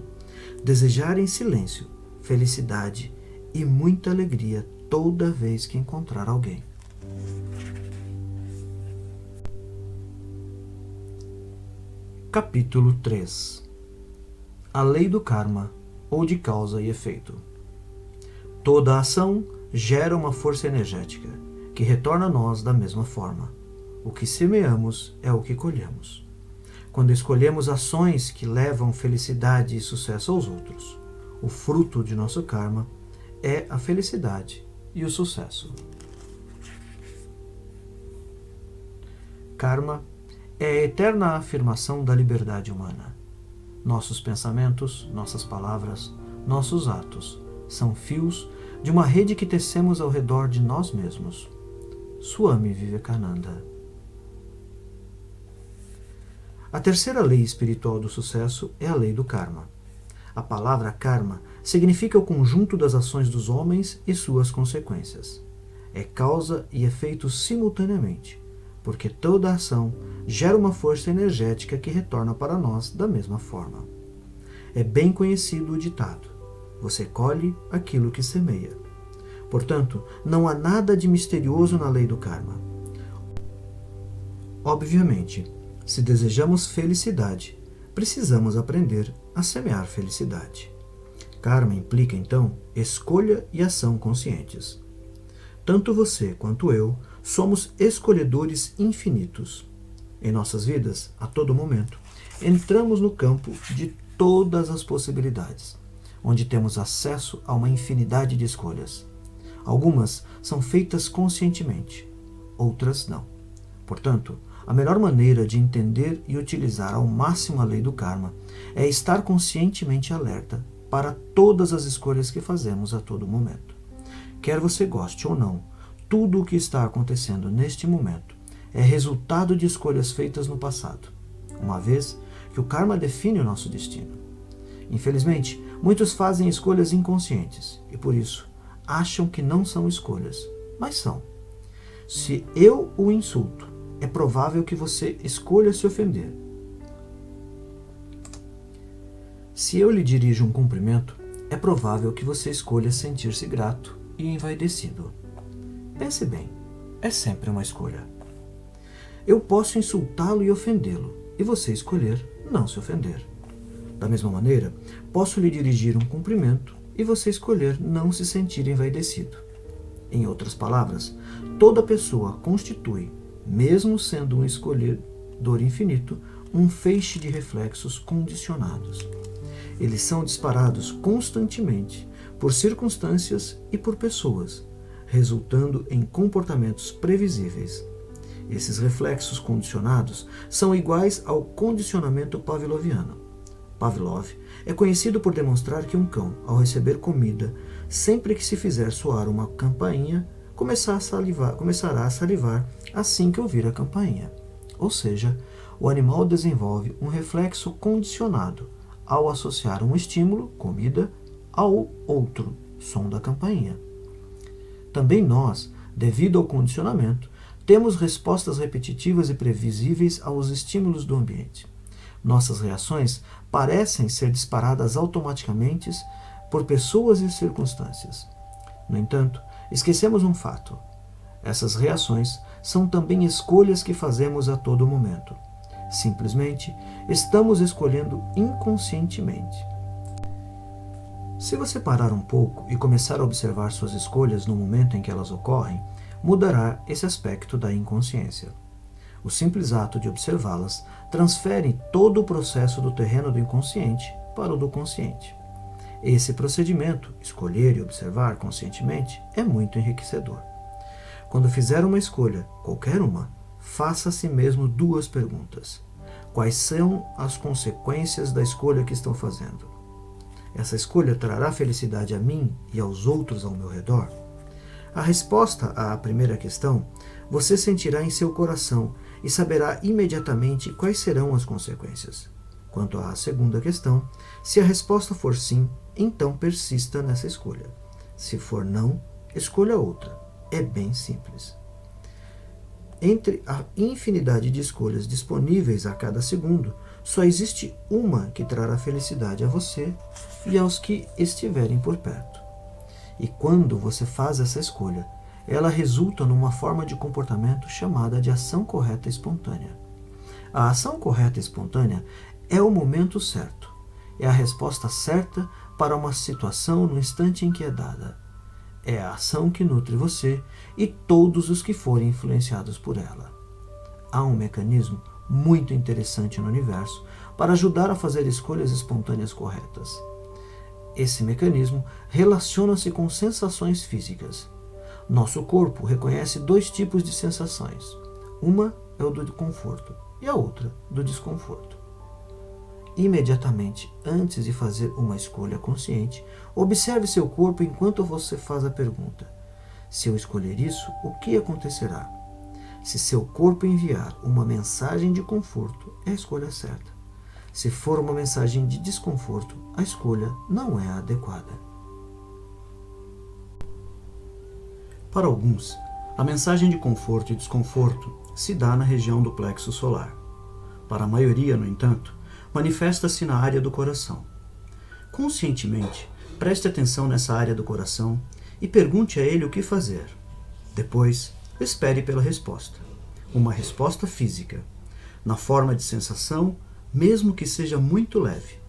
Desejar em silêncio felicidade e muita alegria toda vez que encontrar alguém. Capítulo 3. A lei do karma, ou de causa e efeito. Toda ação gera uma força energética, que retorna a nós da mesma forma. O que semeamos é o que colhemos. Quando escolhemos ações que levam felicidade e sucesso aos outros, o fruto de nosso karma é a felicidade e o sucesso. Karma é a eterna afirmação da liberdade humana. Nossos pensamentos, nossas palavras, nossos atos são fios de uma rede que tecemos ao redor de nós mesmos. Swami Vivekananda. A terceira lei espiritual do sucesso é a lei do karma. A palavra karma significa o conjunto das ações dos homens e suas consequências. É causa e efeito simultaneamente, porque toda ação gera uma força energética que retorna para nós da mesma forma. É bem conhecido o ditado: você colhe aquilo que semeia. Portanto, não há nada de misterioso na lei do karma. Obviamente, se desejamos felicidade, precisamos aprender a semear felicidade. Karma implica, então, escolha e ação conscientes. Tanto você quanto eu somos escolhedores infinitos. Em nossas vidas, a todo momento, entramos no campo de todas as possibilidades, onde temos acesso a uma infinidade de escolhas. Algumas são feitas conscientemente, outras não. Portanto, a melhor maneira de entender e utilizar ao máximo a lei do karma é estar conscientemente alerta para todas as escolhas que fazemos a todo momento. Quer você goste ou não, tudo o que está acontecendo neste momento é resultado de escolhas feitas no passado, uma vez que o karma define o nosso destino. Infelizmente, muitos fazem escolhas inconscientes e, por isso, acham que não são escolhas, mas são. Se eu o insulto, é provável que você escolha se ofender. Se eu lhe dirijo um cumprimento, é provável que você escolha sentir-se grato e envaidecido. Pense bem, é sempre uma escolha. Eu posso insultá-lo e ofendê-lo, e você escolher não se ofender. Da mesma maneira, posso lhe dirigir um cumprimento e você escolher não se sentir envaidecido. Em outras palavras, toda pessoa constitui, mesmo sendo um escolhedor infinito, um feixe de reflexos condicionados. Eles são disparados constantemente por circunstâncias e por pessoas, resultando em comportamentos previsíveis. Esses reflexos condicionados são iguais ao condicionamento pavloviano. Pavlov é conhecido por demonstrar que um cão, ao receber comida, sempre que se fizer soar uma campainha, começará a salivar assim que ouvir a campainha. Ou seja, o animal desenvolve um reflexo condicionado ao associar um estímulo, comida, ao outro, som da campainha. Também nós, devido ao condicionamento, temos respostas repetitivas e previsíveis aos estímulos do ambiente. Nossas reações parecem ser disparadas automaticamente por pessoas e circunstâncias. No entanto, esquecemos um fato. Essas reações são também escolhas que fazemos a todo momento. Simplesmente, estamos escolhendo inconscientemente. Se você parar um pouco e começar a observar suas escolhas no momento em que elas ocorrem, mudará esse aspecto da inconsciência. O simples ato de observá-las transfere todo o processo do terreno do inconsciente para o do consciente. Esse procedimento, escolher e observar conscientemente, é muito enriquecedor. Quando fizer uma escolha, qualquer uma, faça a si mesmo duas perguntas. Quais são as consequências da escolha que estou fazendo? Essa escolha trará felicidade a mim e aos outros ao meu redor? A resposta à primeira questão você sentirá em seu coração e saberá imediatamente quais serão as consequências. Quanto à segunda questão, se a resposta for sim, então persista nessa escolha. Se for não, escolha outra. É bem simples. Entre a infinidade de escolhas disponíveis a cada segundo, só existe uma que trará felicidade a você e aos que estiverem por perto. E quando você faz essa escolha, ela resulta numa forma de comportamento chamada de ação correta espontânea. A ação correta espontânea é o momento certo, é a resposta certa para uma situação no instante em que é dada. É a ação que nutre você e todos os que forem influenciados por ela. Há um mecanismo muito interessante no universo para ajudar a fazer escolhas espontâneas corretas. Esse mecanismo relaciona-se com sensações físicas. Nosso corpo reconhece dois tipos de sensações. Uma é o do conforto e a outra do desconforto. Imediatamente antes de fazer uma escolha consciente, observe seu corpo enquanto você faz a pergunta: se eu escolher isso, o que acontecerá? Se seu corpo enviar uma mensagem de conforto, é a escolha certa. Se for uma mensagem de desconforto, a escolha não é a adequada. Para alguns, a mensagem de conforto e desconforto se dá na região do plexo solar. Para a maioria, no entanto, manifesta-se na área do coração. Conscientemente, preste atenção nessa área do coração e pergunte a ele o que fazer. Depois, espere pela resposta. Uma resposta física, na forma de sensação, mesmo que seja muito leve.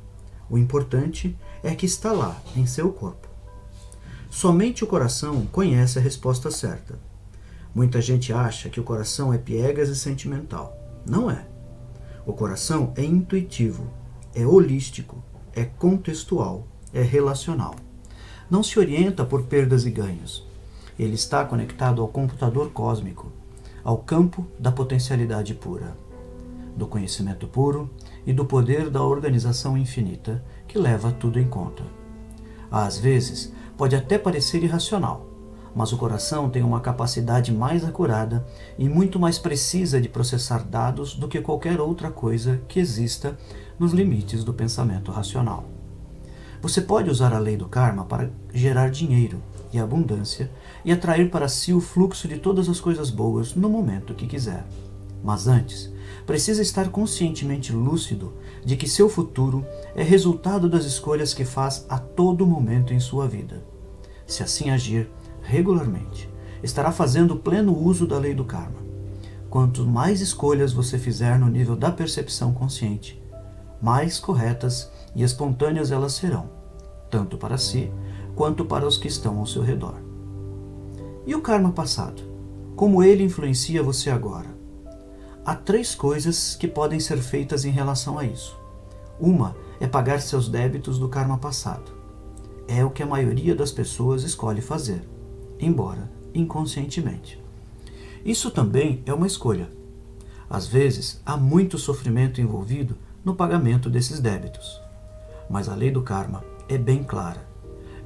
O importante é que está lá, em seu corpo. Somente o coração conhece a resposta certa. Muita gente acha que o coração é piegas e sentimental. Não é. O coração é intuitivo, é holístico, é contextual, é relacional. Não se orienta por perdas e ganhos. Ele está conectado ao computador cósmico, ao campo da potencialidade pura, do conhecimento puro e do poder da organização infinita que leva tudo em conta. Às vezes, pode até parecer irracional, mas o coração tem uma capacidade mais acurada e muito mais precisa de processar dados do que qualquer outra coisa que exista nos limites do pensamento racional. Você pode usar a lei do karma para gerar dinheiro e abundância e atrair para si o fluxo de todas as coisas boas no momento que quiser. Mas antes, precisa estar conscientemente lúcido de que seu futuro é resultado das escolhas que faz a todo momento em sua vida. Se assim agir regularmente, estará fazendo pleno uso da lei do karma. Quanto mais escolhas você fizer no nível da percepção consciente, mais corretas e espontâneas elas serão, tanto para si quanto para os que estão ao seu redor. E o karma passado? Como ele influencia você agora? Há 3 coisas que podem ser feitas em relação a isso. Uma é pagar seus débitos do karma passado. É o que a maioria das pessoas escolhe fazer, embora inconscientemente. Isso também é uma escolha. Às vezes, há muito sofrimento envolvido no pagamento desses débitos. Mas a lei do karma é bem clara.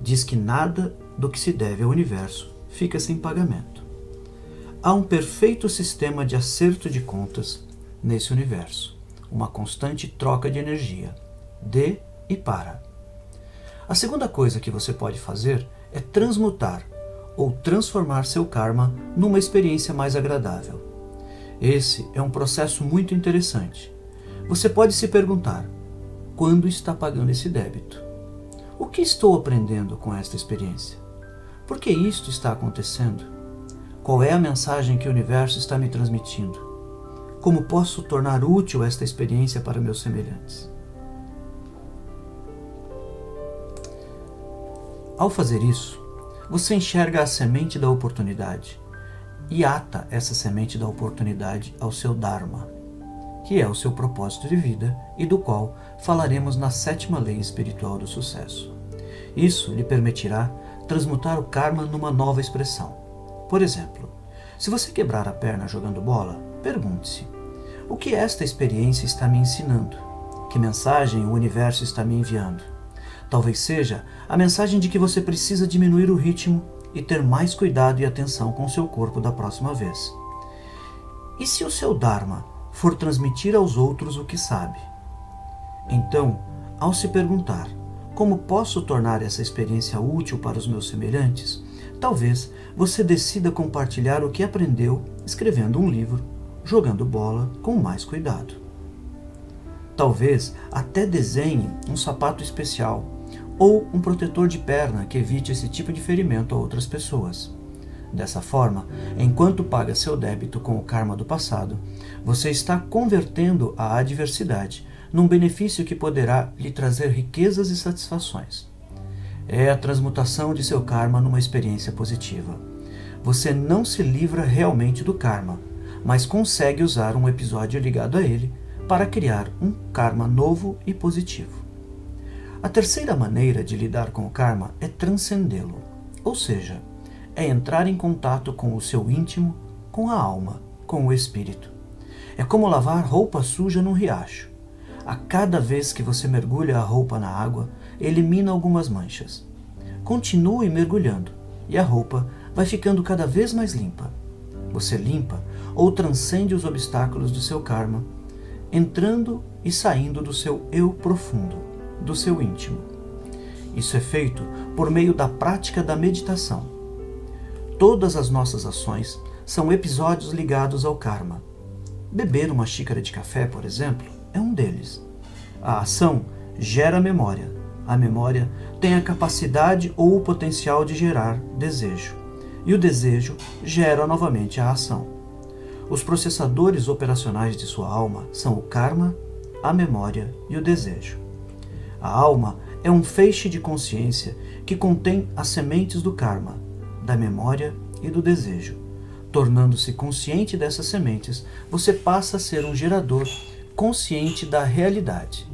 Diz que nada do que se deve ao universo fica sem pagamento. Há um perfeito sistema de acerto de contas nesse universo, uma constante troca de energia, de e para. A segunda coisa que você pode fazer é transmutar ou transformar seu karma numa experiência mais agradável. Esse é um processo muito interessante. Você pode se perguntar: quando está pagando esse débito? O que estou aprendendo com esta experiência? Por que isto está acontecendo? Qual é a mensagem que o universo está me transmitindo? Como posso tornar útil esta experiência para meus semelhantes? Ao fazer isso, você enxerga a semente da oportunidade e ata essa semente da oportunidade ao seu Dharma, que é o seu propósito de vida e do qual falaremos na 7ª lei espiritual do sucesso. Isso lhe permitirá transmutar o karma numa nova expressão. Por exemplo, se você quebrar a perna jogando bola, pergunte-se: o que esta experiência está me ensinando? Que mensagem o universo está me enviando? Talvez seja a mensagem de que você precisa diminuir o ritmo e ter mais cuidado e atenção com seu corpo da próxima vez. E se o seu Dharma for transmitir aos outros o que sabe? Então, ao se perguntar: como posso tornar essa experiência útil para os meus semelhantes? Talvez você decida compartilhar o que aprendeu escrevendo um livro, jogando bola com mais cuidado. Talvez até desenhe um sapato especial ou um protetor de perna que evite esse tipo de ferimento a outras pessoas. Dessa forma, enquanto paga seu débito com o karma do passado, você está convertendo a adversidade num benefício que poderá lhe trazer riquezas e satisfações. É a transmutação de seu karma numa experiência positiva. Você não se livra realmente do karma, mas consegue usar um episódio ligado a ele para criar um karma novo e positivo. A terceira maneira de lidar com o karma é transcendê-lo, ou seja, é entrar em contato com o seu íntimo, com a alma, com o espírito. É como lavar roupa suja num riacho. A cada vez que você mergulha a roupa na água, elimina algumas manchas. Continue mergulhando e a roupa vai ficando cada vez mais limpa. Você limpa ou transcende os obstáculos do seu karma, entrando e saindo do seu eu profundo, do seu íntimo. Isso é feito por meio da prática da meditação. Todas as nossas ações são episódios ligados ao karma. Beber uma xícara de café, por exemplo, é um deles. A ação gera memória. A memória tem a capacidade ou o potencial de gerar desejo. E o desejo gera novamente a ação. Os processadores operacionais de sua alma são o karma, a memória e o desejo. A alma é um feixe de consciência que contém as sementes do karma, da memória e do desejo. Tornando-se consciente dessas sementes, você passa a ser um gerador consciente da realidade.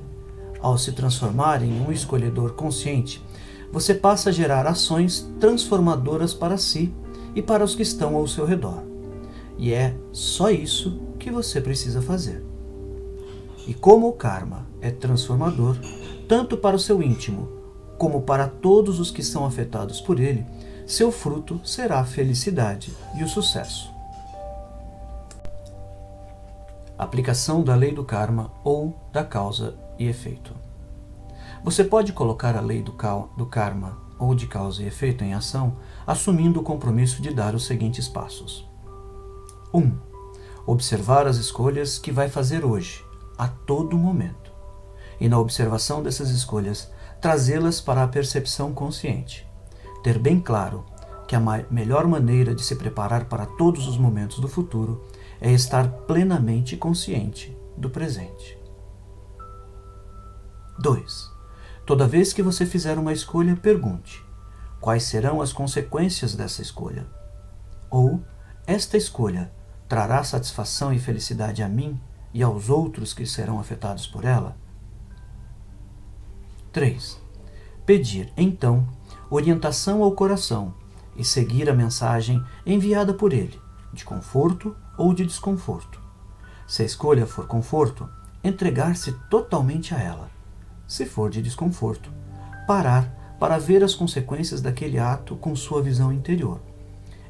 Ao se transformar em um escolhedor consciente, você passa a gerar ações transformadoras para si e para os que estão ao seu redor. E é só isso que você precisa fazer. E como o karma é transformador, tanto para o seu íntimo, como para todos os que são afetados por ele, seu fruto será a felicidade e o sucesso. Aplicação da lei do karma ou da causa e efeito. Você pode colocar a lei do karma ou de causa e efeito em ação, assumindo o compromisso de dar os seguintes passos. 1. Observar as escolhas que vai fazer hoje, a todo momento. E na observação dessas escolhas, trazê-las para a percepção consciente. Ter bem claro que a melhor maneira de se preparar para todos os momentos do futuro é estar plenamente consciente do presente. 2. Toda vez que você fizer uma escolha, pergunte: quais serão as consequências dessa escolha? Ou, esta escolha trará satisfação e felicidade a mim e aos outros que serão afetados por ela? 3. Pedir, então, orientação ao coração e seguir a mensagem enviada por ele, de conforto ou de desconforto. Se a escolha for conforto, entregar-se totalmente a ela. Se for de desconforto, parar para ver as consequências daquele ato com sua visão interior.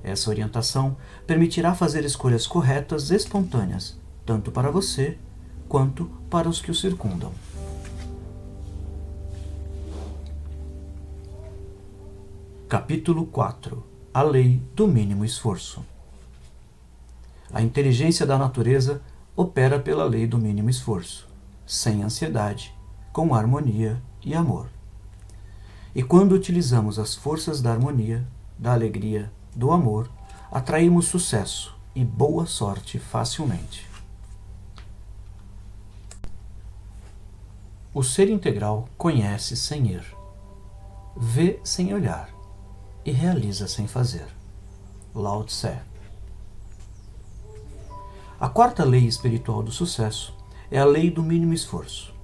Essa orientação permitirá fazer escolhas corretas espontâneas, tanto para você quanto para os que o circundam. Capítulo 4. A lei do mínimo esforço. A inteligência da natureza opera pela lei do mínimo esforço, sem ansiedade, com harmonia e amor. E quando utilizamos as forças da harmonia, da alegria, do amor, atraímos sucesso e boa sorte facilmente. O ser integral conhece sem ir. vê sem olhar e realiza sem fazer. Lao Tse. A quarta lei espiritual do sucesso é a lei do mínimo esforço.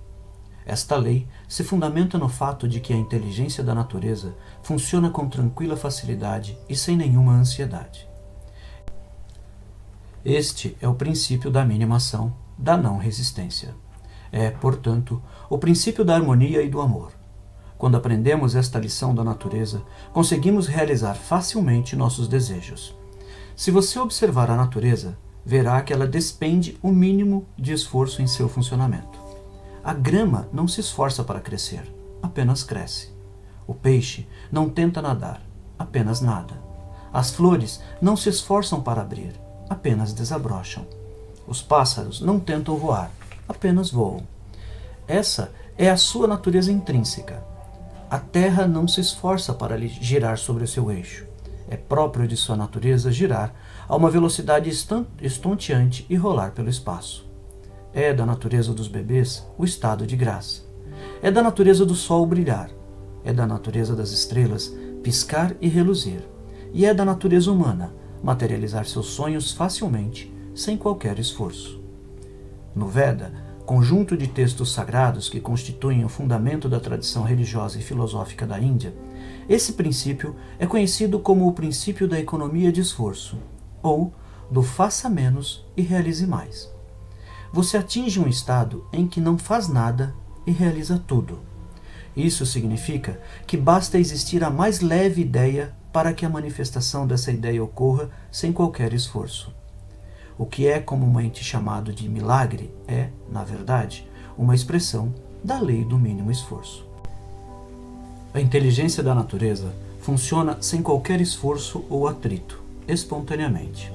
Esta lei se fundamenta no fato de que a inteligência da natureza funciona com tranquila facilidade e sem nenhuma ansiedade. Este é o princípio da mínima ação, da não resistência. É, portanto, o princípio da harmonia e do amor. Quando aprendemos esta lição da natureza, conseguimos realizar facilmente nossos desejos. Se você observar a natureza, verá que ela despende o mínimo de esforço em seu funcionamento. A grama não se esforça para crescer, apenas cresce. O peixe não tenta nadar, apenas nada. As flores não se esforçam para abrir, apenas desabrocham. Os pássaros não tentam voar, apenas voam. Essa é a sua natureza intrínseca. A Terra não se esforça para girar sobre o seu eixo. É próprio de sua natureza girar a uma velocidade estonteante e rolar pelo espaço. É da natureza dos bebês o estado de graça. É da natureza do sol brilhar. É da natureza das estrelas piscar e reluzir. E é da natureza humana materializar seus sonhos facilmente, sem qualquer esforço. No Veda, conjunto de textos sagrados que constituem o fundamento da tradição religiosa e filosófica da Índia, esse princípio é conhecido como o princípio da economia de esforço, ou do faça menos e realize mais. Você atinge um estado em que não faz nada e realiza tudo. Isso significa que basta existir a mais leve ideia para que a manifestação dessa ideia ocorra sem qualquer esforço. O que é comumente chamado de milagre é, na verdade, uma expressão da lei do mínimo esforço. A inteligência da natureza funciona sem qualquer esforço ou atrito, espontaneamente.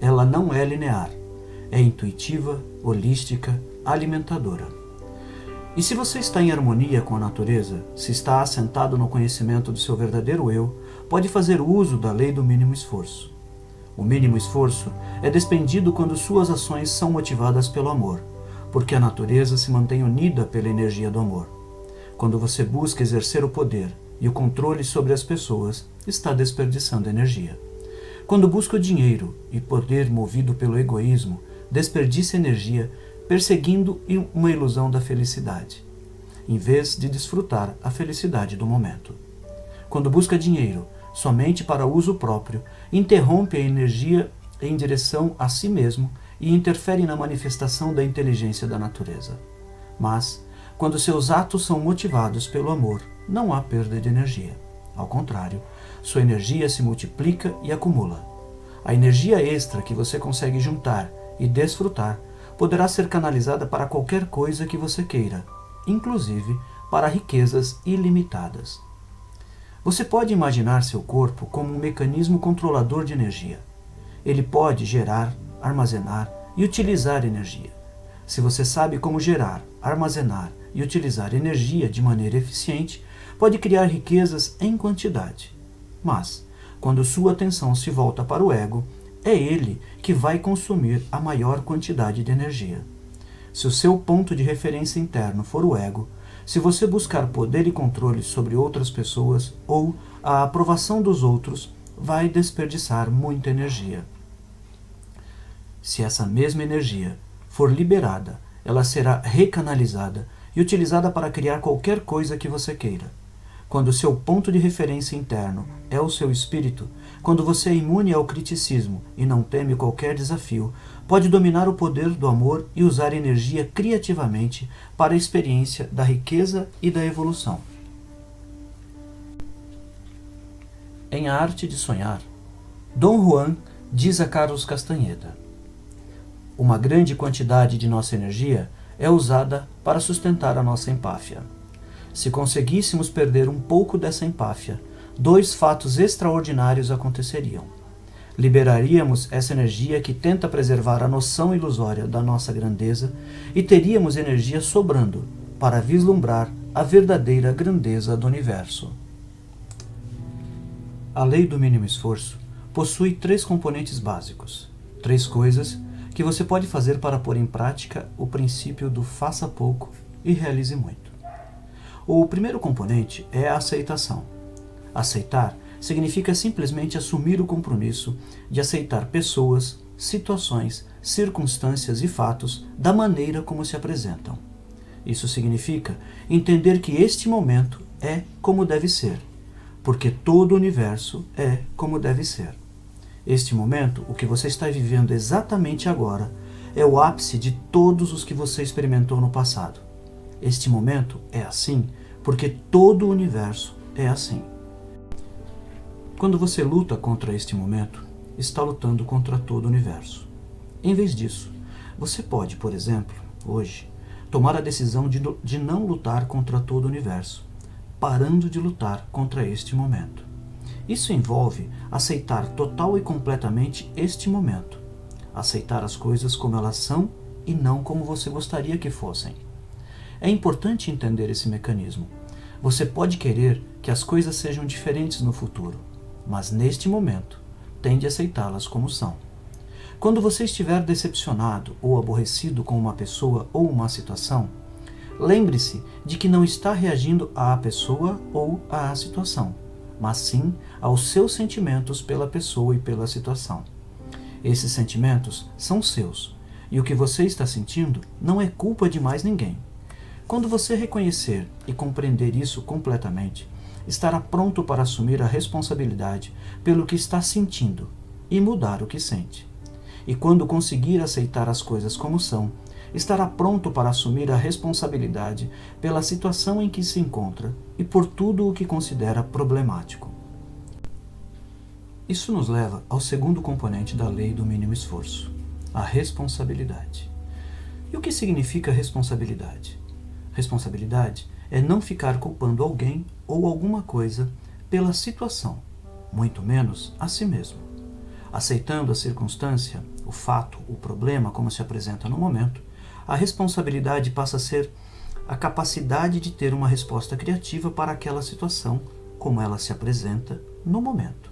Ela não é linear, é intuitiva, holística, alimentadora. E se você está em harmonia com a natureza, se está assentado no conhecimento do seu verdadeiro eu, pode fazer uso da lei do mínimo esforço. O mínimo esforço é despendido quando suas ações são motivadas pelo amor, porque a natureza se mantém unida pela energia do amor. Quando você busca exercer o poder e o controle sobre as pessoas, está desperdiçando energia. Quando busca o dinheiro e poder movido pelo egoísmo, desperdiça energia perseguindo uma ilusão da felicidade, em vez de desfrutar a felicidade do momento. Quando busca dinheiro somente para uso próprio, interrompe a energia em direção a si mesmo e interfere na manifestação da inteligência da natureza. Mas, quando seus atos são motivados pelo amor, não há perda de energia. Ao contrário, sua energia se multiplica e acumula. A energia extra que você consegue juntar e desfrutar poderá ser canalizada para qualquer coisa que você queira, inclusive para riquezas ilimitadas. Você pode imaginar seu corpo como um mecanismo controlador de energia. Ele pode gerar, armazenar e utilizar energia. Se você sabe como gerar, armazenar e utilizar energia de maneira eficiente, pode criar riquezas em quantidade. Mas, quando sua atenção se volta para o ego, é ele que vai consumir a maior quantidade de energia. Se o seu ponto de referência interno for o ego, se você buscar poder e controle sobre outras pessoas ou a aprovação dos outros, vai desperdiçar muita energia. Se essa mesma energia for liberada, ela será recanalizada e utilizada para criar qualquer coisa que você queira. Quando o seu ponto de referência interno é o seu espírito, quando você é imune ao criticismo e não teme qualquer desafio, pode dominar o poder do amor e usar energia criativamente para a experiência da riqueza e da evolução. Em A Arte de Sonhar, Dom Juan diz a Carlos Castanheda: uma grande quantidade de nossa energia é usada para sustentar a nossa empáfia. Se conseguíssemos perder um pouco dessa empáfia, 2 fatos extraordinários aconteceriam. Liberaríamos essa energia que tenta preservar a noção ilusória da nossa grandeza e teríamos energia sobrando para vislumbrar a verdadeira grandeza do universo. A lei do mínimo esforço possui 3 componentes básicos, 3 coisas que você pode fazer para pôr em prática o princípio do faça pouco e realize muito. O primeiro componente é a aceitação. Aceitar significa simplesmente assumir o compromisso de aceitar pessoas, situações, circunstâncias e fatos da maneira como se apresentam. Isso significa entender que este momento é como deve ser, porque todo o universo é como deve ser. Este momento, o que você está vivendo exatamente agora, é o ápice de todos os que você experimentou no passado. Este momento é assim porque todo o universo é assim. Quando você luta contra este momento, está lutando contra todo o universo. Em vez disso, você pode, por exemplo, hoje, tomar a decisão de não lutar contra todo o universo, parando de lutar contra este momento. Isso envolve aceitar total e completamente este momento, aceitar as coisas como elas são e não como você gostaria que fossem. É importante entender esse mecanismo. Você pode querer que as coisas sejam diferentes no futuro, mas neste momento, tende a aceitá-las como são. Quando você estiver decepcionado ou aborrecido com uma pessoa ou uma situação, lembre-se de que não está reagindo à pessoa ou à situação, mas sim aos seus sentimentos pela pessoa e pela situação. Esses sentimentos são seus, e o que você está sentindo não é culpa de mais ninguém. Quando você reconhecer e compreender isso completamente, estará pronto para assumir a responsabilidade pelo que está sentindo e mudar o que sente. E quando conseguir aceitar as coisas como são, estará pronto para assumir a responsabilidade pela situação em que se encontra e por tudo o que considera problemático. Isso nos leva ao segundo componente da lei do mínimo esforço, a responsabilidade. E o que significa responsabilidade? Responsabilidade é não ficar culpando alguém ou alguma coisa pela situação, muito menos a si mesmo. Aceitando a circunstância, o fato, o problema como se apresenta no momento, a responsabilidade passa a ser a capacidade de ter uma resposta criativa para aquela situação como ela se apresenta no momento.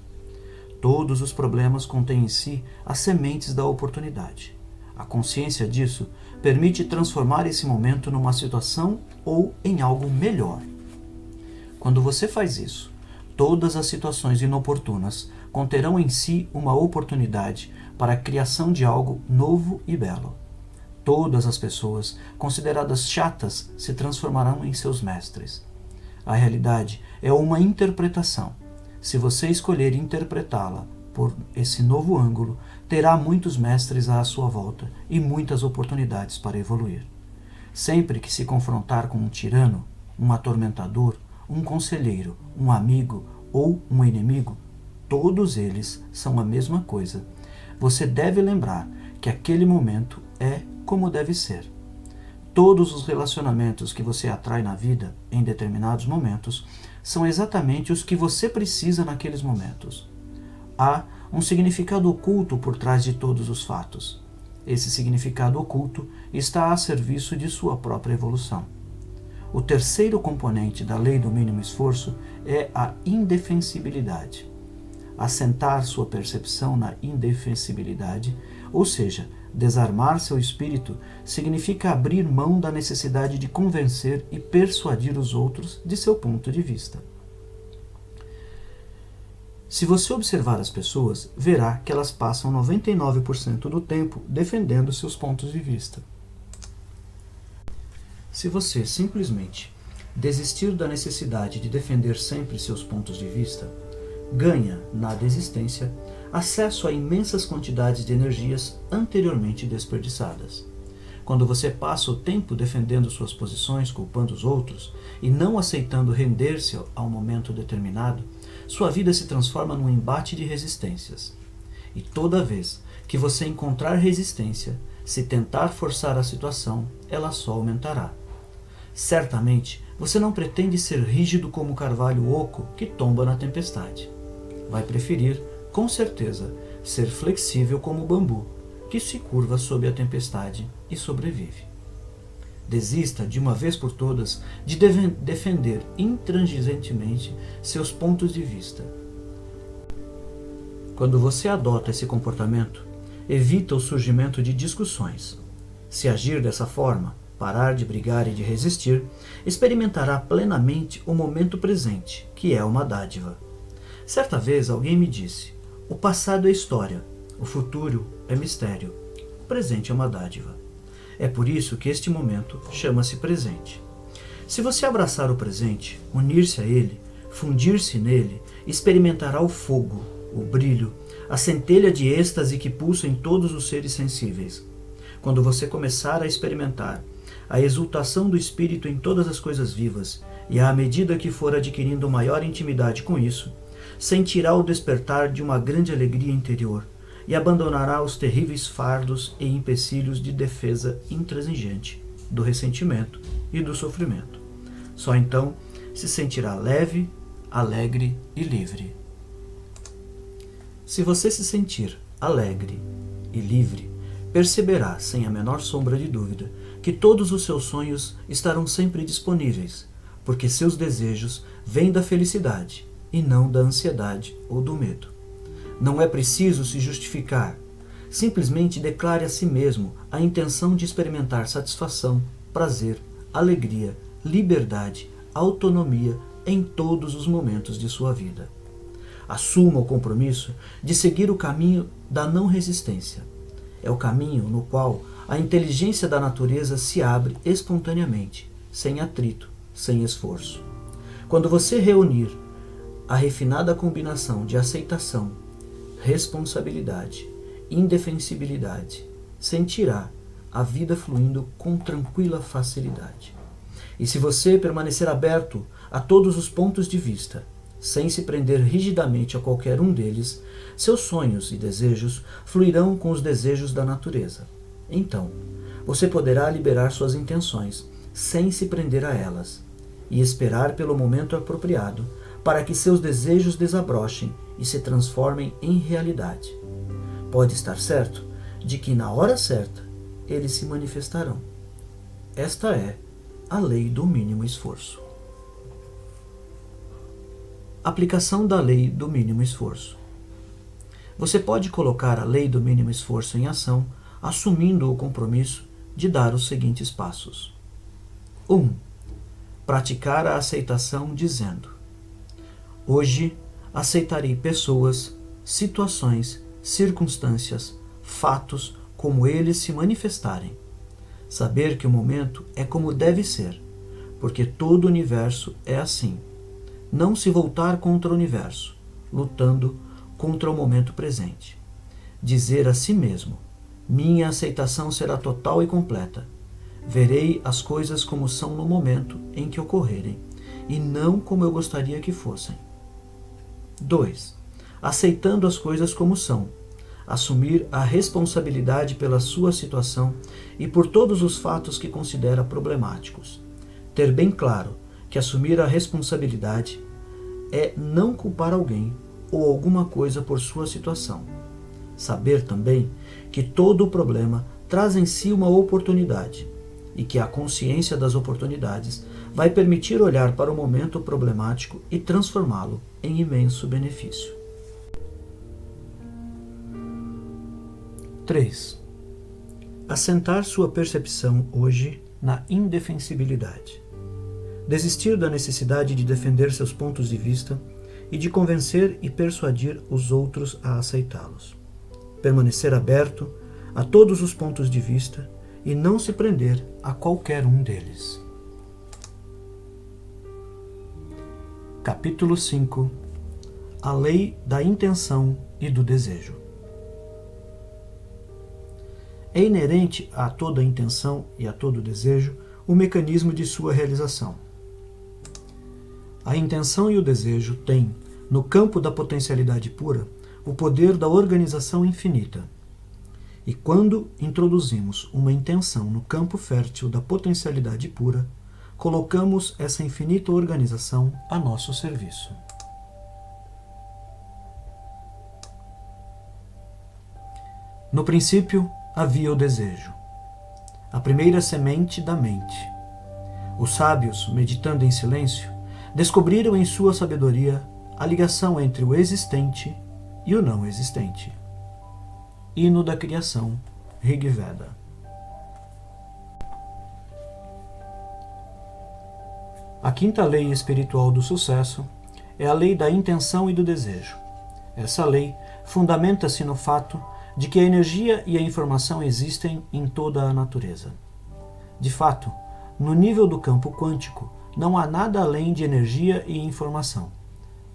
Todos os problemas contêm em si as sementes da oportunidade. A consciência disso permite transformar esse momento numa situação ou em algo melhor. Quando você faz isso, todas as situações inoportunas conterão em si uma oportunidade para a criação de algo novo e belo. Todas as pessoas consideradas chatas se transformarão em seus mestres. A realidade é uma interpretação. Se você escolher interpretá-la por esse novo ângulo, terá muitos mestres à sua volta e muitas oportunidades para evoluir. Sempre que se confrontar com um tirano, um atormentador, um conselheiro, um amigo ou um inimigo, todos eles são a mesma coisa. Você deve lembrar que aquele momento é como deve ser. Todos os relacionamentos que você atrai na vida, em determinados momentos, são exatamente os que você precisa naqueles momentos. Há um significado oculto por trás de todos os fatos. Esse significado oculto está a serviço de sua própria evolução. O terceiro componente da lei do mínimo esforço é a indefensibilidade. Assentar sua percepção na indefensibilidade, ou seja, desarmar seu espírito, significa abrir mão da necessidade de convencer e persuadir os outros de seu ponto de vista. Se você observar as pessoas, verá que elas passam 99% do tempo defendendo seus pontos de vista. Se você simplesmente desistir da necessidade de defender sempre seus pontos de vista, ganha, na desistência, acesso a imensas quantidades de energias anteriormente desperdiçadas. Quando você passa o tempo defendendo suas posições, culpando os outros e não aceitando render-se a um momento determinado, sua vida se transforma num embate de resistências. E toda vez que você encontrar resistência, se tentar forçar a situação, ela só aumentará. Certamente, você não pretende ser rígido como o carvalho oco que tomba na tempestade. Vai preferir, com certeza, ser flexível como o bambu, que se curva sob a tempestade e sobrevive. Desista, de uma vez por todas, de defender intransigentemente seus pontos de vista. Quando você adota esse comportamento, evita o surgimento de discussões. Se agir dessa forma, parar de brigar e de resistir, experimentará plenamente o momento presente, que é uma dádiva. Certa vez alguém me disse: o passado é história, o futuro é mistério, o presente é uma dádiva. É por isso que este momento chama-se presente. Se você abraçar o presente, unir-se a ele, fundir-se nele, experimentará o fogo, o brilho, a centelha de êxtase que pulsa em todos os seres sensíveis. Quando você começar a experimentar a exultação do espírito em todas as coisas vivas, e à medida que for adquirindo maior intimidade com isso, sentirá o despertar de uma grande alegria interior e abandonará os terríveis fardos e empecilhos de defesa intransigente do ressentimento e do sofrimento. Só então se sentirá leve, alegre e livre. Se você se sentir alegre e livre, perceberá, sem a menor sombra de dúvida, que todos os seus sonhos estarão sempre disponíveis, porque seus desejos vêm da felicidade e não da ansiedade ou do medo. Não é preciso se justificar. Simplesmente declare a si mesmo a intenção de experimentar satisfação, prazer, alegria, liberdade, autonomia em todos os momentos de sua vida. Assuma o compromisso de seguir o caminho da não resistência. É o caminho no qual a inteligência da natureza se abre espontaneamente, sem atrito, sem esforço. Quando você reunir a refinada combinação de aceitação, responsabilidade, indefensibilidade, sentirá a vida fluindo com tranquila facilidade. E se você permanecer aberto a todos os pontos de vista, sem se prender rigidamente a qualquer um deles, seus sonhos e desejos fluirão com os desejos da natureza. Então, você poderá liberar suas intenções, sem se prender a elas, e esperar pelo momento apropriado para que seus desejos desabrochem e se transformem em realidade. Pode estar certo de que, na hora certa, eles se manifestarão. Esta é a lei do mínimo esforço. Aplicação da lei do mínimo esforço. Você pode colocar a lei do mínimo esforço em ação, assumindo o compromisso de dar os seguintes passos. 1. Praticar a aceitação dizendo: hoje aceitarei pessoas, situações, circunstâncias, fatos como eles se manifestarem. Saber que o momento é como deve ser, porque todo o universo é assim. Não se voltar contra o universo, lutando contra o momento presente. Dizer a si mesmo: minha aceitação será total e completa. Verei as coisas como são no momento em que ocorrerem, e não como eu gostaria que fossem. 2. Aceitando as coisas como são. Assumir a responsabilidade pela sua situação e por todos os fatos que considera problemáticos. Ter bem claro que assumir a responsabilidade é não culpar alguém ou alguma coisa por sua situação. Saber também que todo o problema traz em si uma oportunidade e que a consciência das oportunidades vai permitir olhar para o momento problemático e transformá-lo em imenso benefício. 3. Assentar sua percepção hoje na indefensibilidade. Desistir da necessidade de defender seus pontos de vista e de convencer e persuadir os outros a aceitá-los. Permanecer aberto a todos os pontos de vista e não se prender a qualquer um deles. Capítulo 5. A lei da intenção e do desejo. É inerente a toda intenção e a todo desejo o mecanismo de sua realização. A intenção e o desejo têm, no campo da potencialidade pura, o poder da organização infinita. E quando introduzimos uma intenção no campo fértil da potencialidade pura, colocamos essa infinita organização a nosso serviço. No princípio havia o desejo, a primeira semente da mente. Os sábios, meditando em silêncio, descobriram em sua sabedoria a ligação entre o existente e o não existente. Hino da Criação, Rig Veda. A quinta lei espiritual do sucesso é a lei da intenção e do desejo. Essa lei fundamenta-se no fato de que a energia e a informação existem em toda a natureza. De fato, no nível do campo quântico, não há nada além de energia e informação.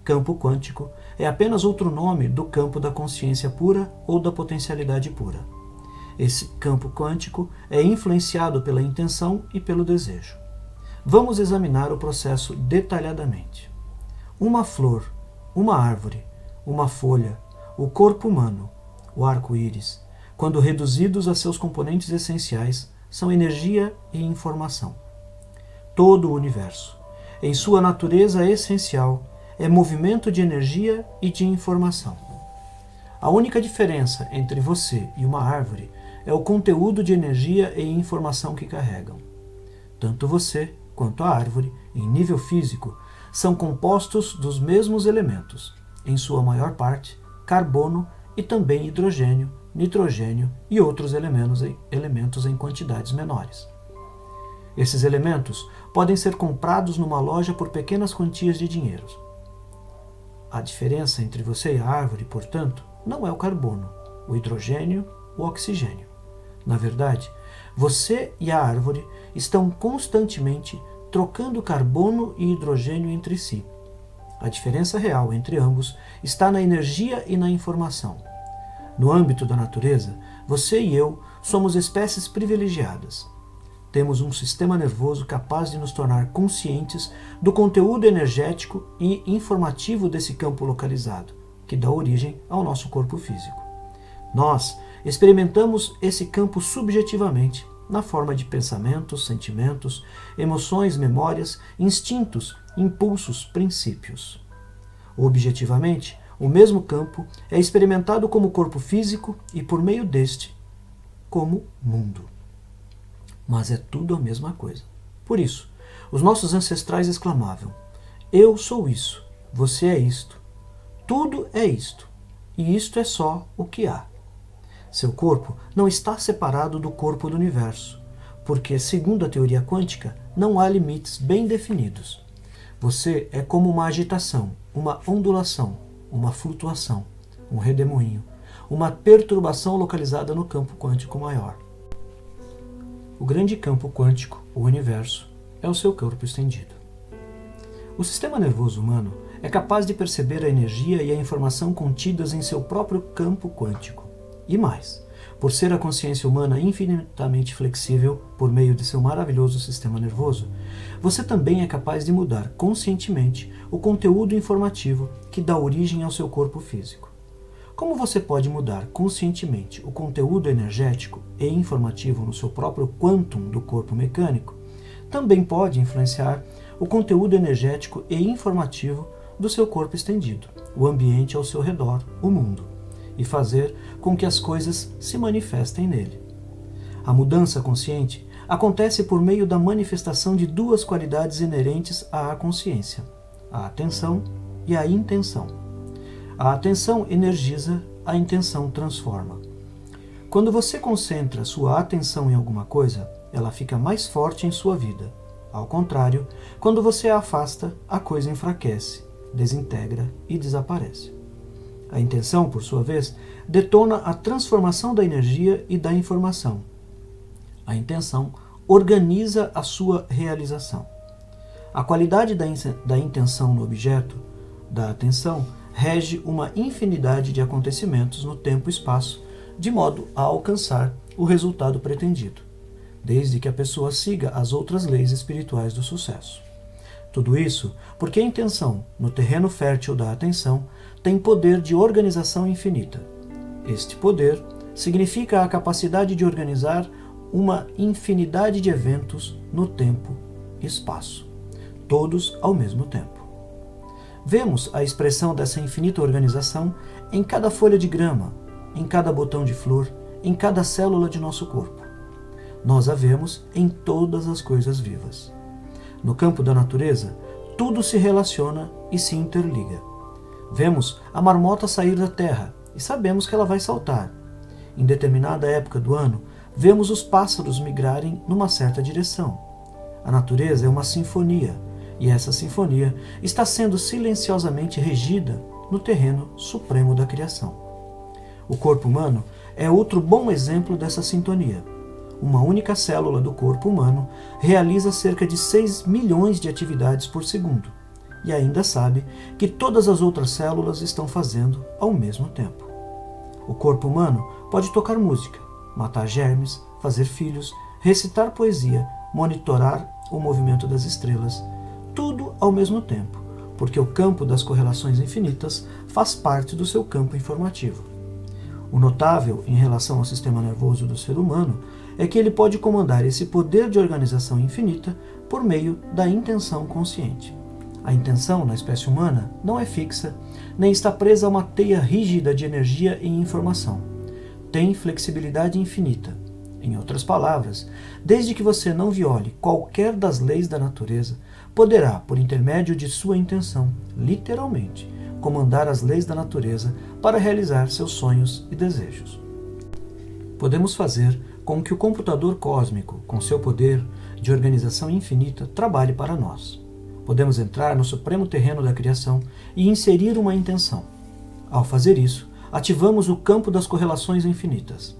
Campo quântico é apenas outro nome do campo da consciência pura ou da potencialidade pura. Esse campo quântico é influenciado pela intenção e pelo desejo. Vamos examinar o processo detalhadamente. Uma flor, uma árvore, uma folha, o corpo humano, o arco-íris, quando reduzidos a seus componentes essenciais, são energia e informação. Todo o universo, em sua natureza essencial, é movimento de energia e de informação. A única diferença entre você e uma árvore é o conteúdo de energia e informação que carregam. Tanto você quanto a árvore, em nível físico, são compostos dos mesmos elementos, em sua maior parte, carbono e também hidrogênio, nitrogênio e outros elementos em quantidades menores. Esses elementos podem ser comprados numa loja por pequenas quantias de dinheiro. A diferença entre você e a árvore, portanto, não é o carbono, o hidrogênio, o oxigênio. Na verdade, você e a árvore estão constantemente trocando carbono e hidrogênio entre si. A diferença real entre ambos está na energia e na informação. No âmbito da natureza, você e eu somos espécies privilegiadas. Temos um sistema nervoso capaz de nos tornar conscientes do conteúdo energético e informativo desse campo localizado, que dá origem ao nosso corpo físico. Nós experimentamos esse campo subjetivamente, na forma de pensamentos, sentimentos, emoções, memórias, instintos, impulsos, princípios. Objetivamente, o mesmo campo é experimentado como corpo físico e, por meio deste, como mundo. Mas é tudo a mesma coisa. Por isso, os nossos ancestrais exclamavam: eu sou isso, você é isto, tudo é isto, e isto é só o que há. Seu corpo não está separado do corpo do universo, porque, segundo a teoria quântica, não há limites bem definidos. Você é como uma agitação, uma ondulação, uma flutuação, um redemoinho, uma perturbação localizada no campo quântico maior. O grande campo quântico, o universo, é o seu corpo estendido. O sistema nervoso humano é capaz de perceber a energia e a informação contidas em seu próprio campo quântico. E mais, por ser a consciência humana infinitamente flexível por meio de seu maravilhoso sistema nervoso, você também é capaz de mudar conscientemente o conteúdo informativo que dá origem ao seu corpo físico. Como você pode mudar conscientemente o conteúdo energético e informativo no seu próprio quantum do corpo mecânico, também pode influenciar o conteúdo energético e informativo do seu corpo estendido, o ambiente ao seu redor, o mundo, e fazer com que as coisas se manifestem nele. A mudança consciente acontece por meio da manifestação de duas qualidades inerentes à consciência: a atenção e a intenção. A atenção energiza, a intenção transforma. Quando você concentra sua atenção em alguma coisa, ela fica mais forte em sua vida. Ao contrário, quando você a afasta, a coisa enfraquece, desintegra e desaparece. A intenção, por sua vez, detona a transformação da energia e da informação. A intenção organiza a sua realização. A qualidade da intenção no objeto da atenção rege uma infinidade de acontecimentos no tempo e espaço, de modo a alcançar o resultado pretendido, desde que a pessoa siga as outras leis espirituais do sucesso. Tudo isso porque a intenção, no terreno fértil da atenção, tem poder de organização infinita. Este poder significa a capacidade de organizar uma infinidade de eventos no tempo e espaço, todos ao mesmo tempo. Vemos a expressão dessa infinita organização em cada folha de grama, em cada botão de flor, em cada célula de nosso corpo. Nós a vemos em todas as coisas vivas. No campo da natureza, tudo se relaciona e se interliga. Vemos a marmota sair da terra e sabemos que ela vai saltar. Em determinada época do ano, vemos os pássaros migrarem numa certa direção. A natureza é uma sinfonia, E essa sinfonia está sendo silenciosamente regida no terreno supremo da criação. O corpo humano é outro bom exemplo dessa sintonia. Uma única célula do corpo humano realiza cerca de 6 milhões de atividades por segundo, e ainda sabe que todas as outras células estão fazendo ao mesmo tempo. O corpo humano pode tocar música, matar germes, fazer filhos, recitar poesia, monitorar o movimento das estrelas, tudo ao mesmo tempo, porque o campo das correlações infinitas faz parte do seu campo informativo. O notável em relação ao sistema nervoso do ser humano é que ele pode comandar esse poder de organização infinita por meio da intenção consciente. A intenção na espécie humana não é fixa, nem está presa a uma teia rígida de energia e informação. Tem flexibilidade infinita. Em outras palavras, desde que você não viole qualquer das leis da natureza, poderá, por intermédio de sua intenção, literalmente, comandar as leis da natureza para realizar seus sonhos e desejos. Podemos fazer com que o computador cósmico, com seu poder de organização infinita, trabalhe para nós. Podemos entrar no supremo terreno da criação e inserir uma intenção. Ao fazer isso, ativamos o campo das correlações infinitas.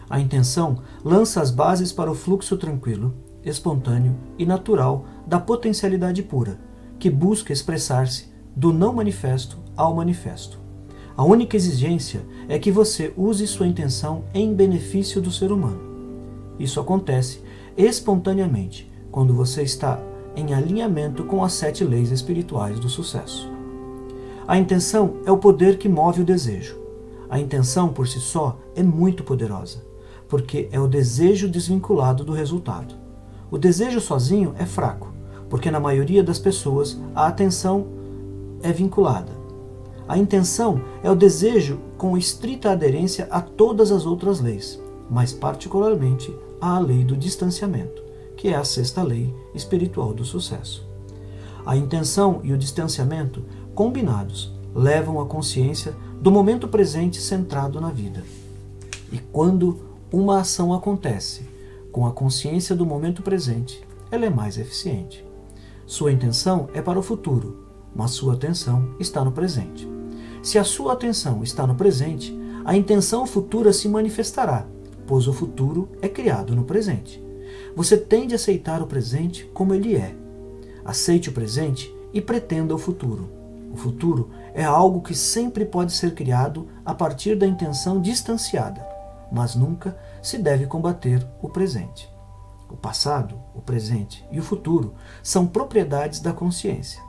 A intenção lança as bases para o fluxo tranquilo, espontâneo e natural da potencialidade pura, que busca expressar-se do não manifesto ao manifesto. A única exigência é que você use sua intenção em benefício do ser humano. Isso acontece espontaneamente quando você está em alinhamento com as 7 leis espirituais do sucesso. A intenção é o poder que move o desejo. A intenção por si só é muito poderosa, porque é o desejo desvinculado do resultado. O desejo sozinho é fraco, porque na maioria das pessoas a atenção é vinculada. A intenção é o desejo com estrita aderência a todas as outras leis, mas particularmente à lei do distanciamento, que é a 6ª lei espiritual do sucesso. A intenção e o distanciamento, combinados, levam a consciência do momento presente centrado na vida. E quando uma ação acontece com a consciência do momento presente, ela é mais eficiente. Sua intenção é para o futuro, mas sua atenção está no presente. Se a sua atenção está no presente, a intenção futura se manifestará, pois o futuro é criado no presente. Você tem de aceitar o presente como ele é. Aceite o presente e pretenda o futuro. O futuro é algo que sempre pode ser criado a partir da intenção distanciada, mas nunca se deve combater o presente. O passado, o presente e o futuro são propriedades da consciência.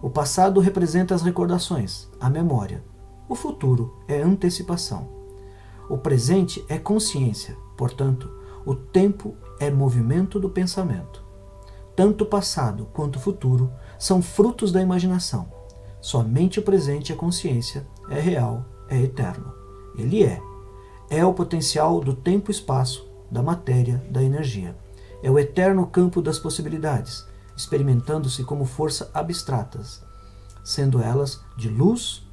O passado representa as recordações, a memória. O futuro é antecipação. O presente é consciência, portanto, o tempo é movimento do pensamento. Tanto o passado quanto o futuro são frutos da imaginação. Somente o presente é consciência, é real, é eterno. Ele é o potencial do tempo e espaço, da matéria, da energia. É o eterno campo das possibilidades, experimentando-se como forças abstratas, sendo elas de luz,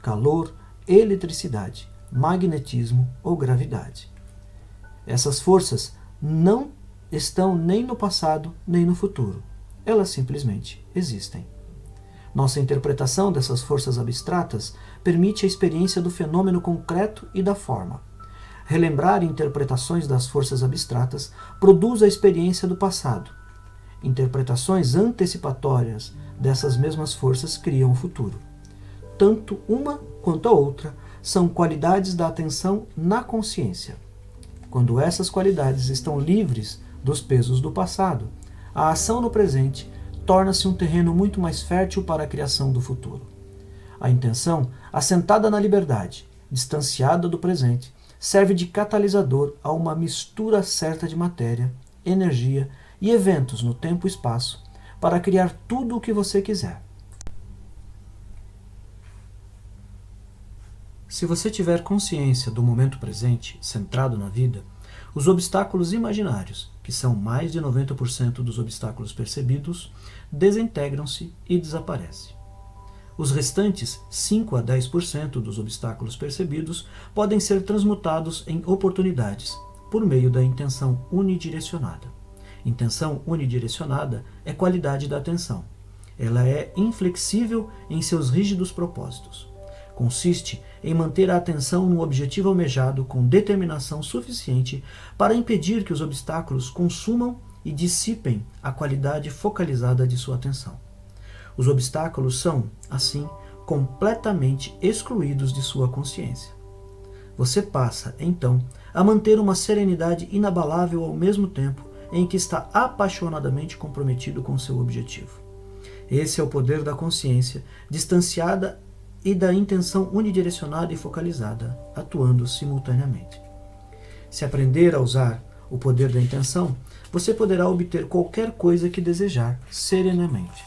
calor, eletricidade, magnetismo ou gravidade. Essas forças não estão nem no passado nem no futuro. Elas simplesmente existem. Nossa interpretação dessas forças abstratas permite a experiência do fenômeno concreto e da forma. Relembrar interpretações das forças abstratas produz a experiência do passado. Interpretações antecipatórias dessas mesmas forças criam o futuro. Tanto uma quanto a outra são qualidades da atenção na consciência. Quando essas qualidades estão livres dos pesos do passado, a ação no presente torna-se um terreno muito mais fértil para a criação do futuro. A intenção, assentada na liberdade, distanciada do presente, serve de catalisador a uma mistura certa de matéria, energia e eventos no tempo e espaço para criar tudo o que você quiser. Se você tiver consciência do momento presente, centrado na vida, os obstáculos imaginários, que são mais de 90% dos obstáculos percebidos, desintegram-se e desaparecem. Os restantes 5 a 10% dos obstáculos percebidos podem ser transmutados em oportunidades, por meio da intenção unidirecionada. Intenção unidirecionada é qualidade da atenção. Ela é inflexível em seus rígidos propósitos. Consiste em manter a atenção no objetivo almejado com determinação suficiente para impedir que os obstáculos consumam e dissipem a qualidade focalizada de sua atenção. Os obstáculos são, assim, completamente excluídos de sua consciência. Você passa, então, a manter uma serenidade inabalável ao mesmo tempo em que está apaixonadamente comprometido com seu objetivo. Esse é o poder da consciência distanciada e da intenção unidirecionada e focalizada, atuando simultaneamente. Se aprender a usar o poder da intenção, você poderá obter qualquer coisa que desejar serenamente.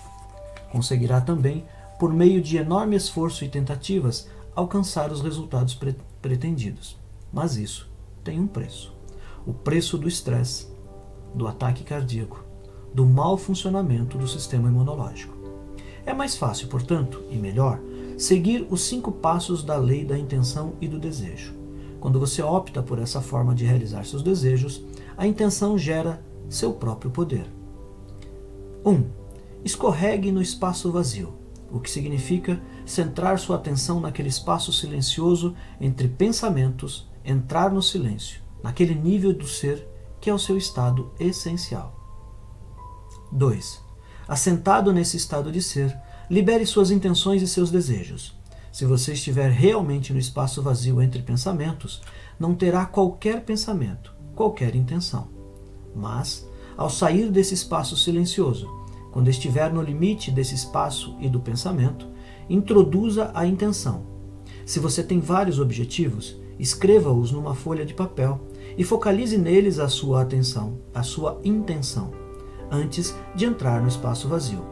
Conseguirá também, por meio de enorme esforço e tentativas, alcançar os resultados pretendidos. Mas isso tem um preço. O preço do estresse, do ataque cardíaco, do mau funcionamento do sistema imunológico. É mais fácil, portanto, e melhor, seguir os 5 passos da lei da intenção e do desejo. Quando você opta por essa forma de realizar seus desejos, a intenção gera seu próprio poder. 1. Escorregue no espaço vazio, o que significa centrar sua atenção naquele espaço silencioso entre pensamentos, entrar no silêncio, naquele nível do ser que é o seu estado essencial. 2. Assentado nesse estado de ser, libere suas intenções e seus desejos. Se você estiver realmente no espaço vazio entre pensamentos, não terá qualquer pensamento, qualquer intenção. Mas, ao sair desse espaço silencioso, quando estiver no limite desse espaço e do pensamento, introduza a intenção. Se você tem vários objetivos, escreva-os numa folha de papel e focalize neles a sua atenção, a sua intenção, antes de entrar no espaço vazio.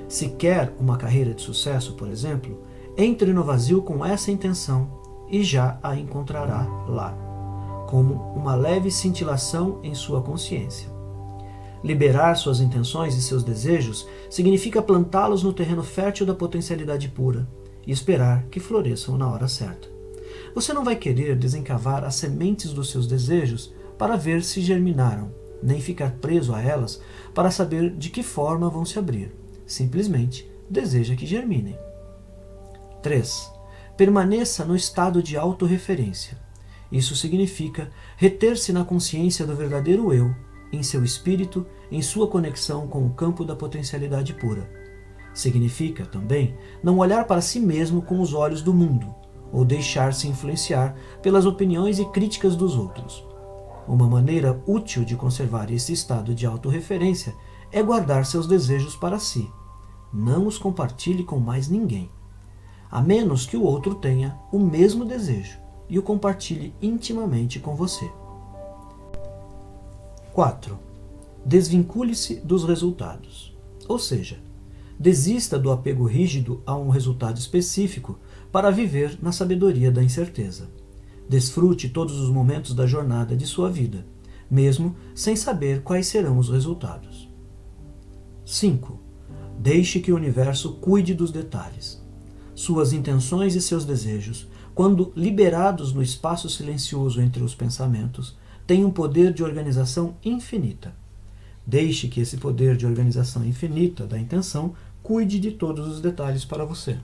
Se quer uma carreira de sucesso, por exemplo, entre no vazio com essa intenção e já a encontrará lá, como uma leve cintilação em sua consciência. Liberar suas intenções e seus desejos significa plantá-los no terreno fértil da potencialidade pura e esperar que floresçam na hora certa. Você não vai querer desencavar as sementes dos seus desejos para ver se germinaram, nem ficar preso a elas para saber de que forma vão se abrir. Simplesmente deseja que germinem. 3. Permaneça no estado de autorreferência. Isso significa reter-se na consciência do verdadeiro eu, em seu espírito, em sua conexão com o campo da potencialidade pura. Significa, também, não olhar para si mesmo com os olhos do mundo, ou deixar-se influenciar pelas opiniões e críticas dos outros. Uma maneira útil de conservar esse estado de autorreferência é guardar seus desejos para si. Não os compartilhe com mais ninguém, a menos que o outro tenha o mesmo desejo e o compartilhe intimamente com você. 4. Desvincule-se dos resultados. Ou seja, desista do apego rígido a um resultado específico para viver na sabedoria da incerteza. Desfrute todos os momentos da jornada de sua vida, mesmo sem saber quais serão os resultados. 5. Deixe que o universo cuide dos detalhes. Suas intenções e seus desejos, quando liberados no espaço silencioso entre os pensamentos, têm um poder de organização infinita. Deixe que esse poder de organização infinita da intenção cuide de todos os detalhes para você.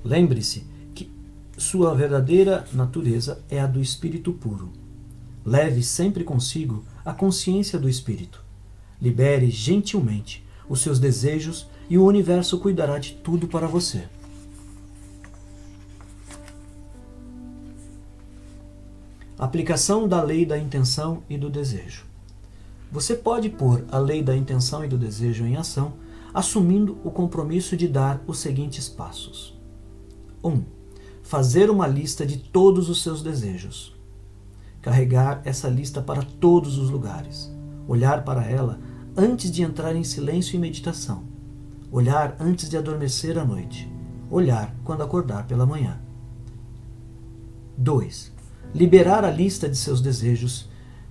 Lembre-se que sua verdadeira natureza é a do espírito puro. Leve sempre consigo a consciência do espírito. Libere gentilmente os seus desejos e o universo cuidará de tudo para você. Aplicação da lei da intenção e do desejo. Você pode pôr a lei da intenção e do desejo em ação, assumindo o compromisso de dar os seguintes passos. 1. Fazer uma lista de todos os seus desejos. Carregar essa lista para todos os lugares. Olhar para ela antes de entrar em silêncio e meditação. Olhar antes de adormecer à noite. Olhar quando acordar pela manhã. 2. Liberar a lista de seus desejos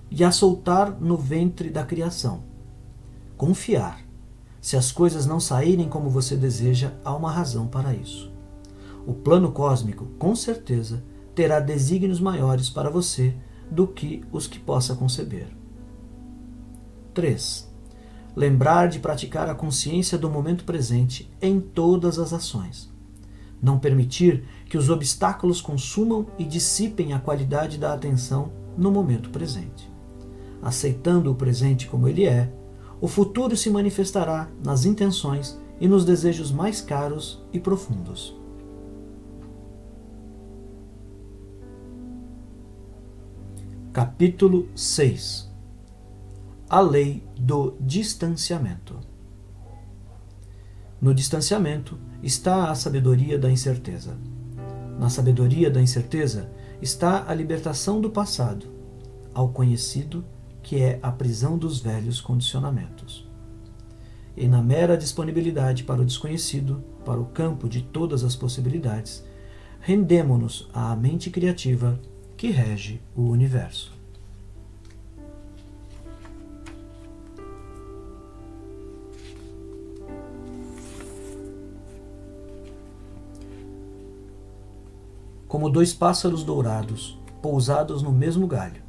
e a soltar no ventre da criação. Confiar. Se as coisas não saírem como você deseja, há uma razão para isso. O plano cósmico, com certeza, terá desígnios maiores para você do que os que possa conceber. 3. Lembrar de praticar a consciência do momento presente em todas as ações. Não permitir que os obstáculos consumam e dissipem a qualidade da atenção no momento presente. Aceitando o presente como ele é, o futuro se manifestará nas intenções e nos desejos mais caros e profundos. Capítulo 6. A lei do distanciamento. No distanciamento está a sabedoria da incerteza. Na sabedoria da incerteza está a libertação do passado, ao conhecido, que é a prisão dos velhos condicionamentos. E na mera disponibilidade para o desconhecido, para o campo de todas as possibilidades, rendemo-nos à mente criativa que rege o universo. Como dois pássaros dourados, pousados no mesmo galho,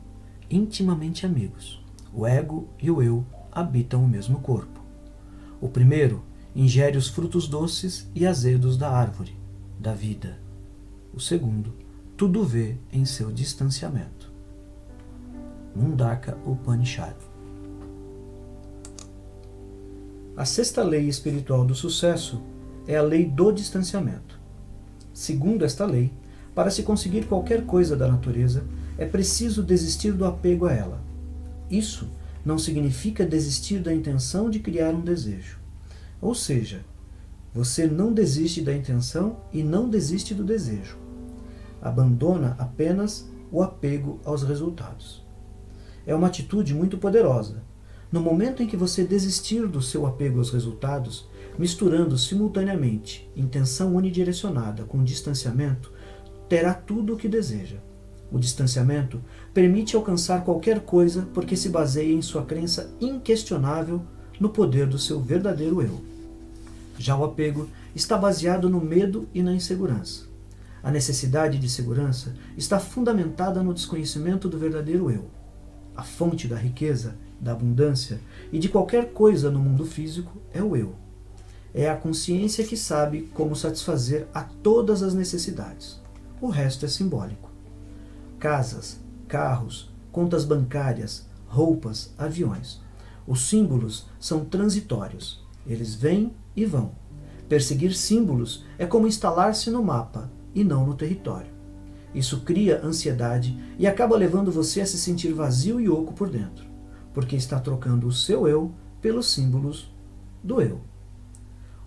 intimamente amigos, o ego e o eu habitam o mesmo corpo. O primeiro ingere os frutos doces e azedos da árvore, da vida. O segundo, tudo vê em seu distanciamento. Mundaka Upanishad. A sexta lei espiritual do sucesso é a lei do distanciamento. Segundo esta lei, para se conseguir qualquer coisa da natureza, é preciso desistir do apego a ela. Isso não significa desistir da intenção de criar um desejo. Ou seja, você não desiste da intenção e não desiste do desejo. Abandona apenas o apego aos resultados. É uma atitude muito poderosa. No momento em que você desistir do seu apego aos resultados, misturando simultaneamente intenção unidirecionada com distanciamento, terá tudo o que deseja. O distanciamento permite alcançar qualquer coisa porque se baseia em sua crença inquestionável no poder do seu verdadeiro eu. Já o apego está baseado no medo e na insegurança. A necessidade de segurança está fundamentada no desconhecimento do verdadeiro eu. A fonte da riqueza, da abundância e de qualquer coisa no mundo físico é o eu. É a consciência que sabe como satisfazer a todas as necessidades. O resto é simbólico. Casas, carros, contas bancárias, roupas, aviões. Os símbolos são transitórios. Eles vêm e vão. Perseguir símbolos é como instalar-se no mapa e não no território. Isso cria ansiedade e acaba levando você a se sentir vazio e oco por dentro, porque está trocando o seu eu pelos símbolos do eu.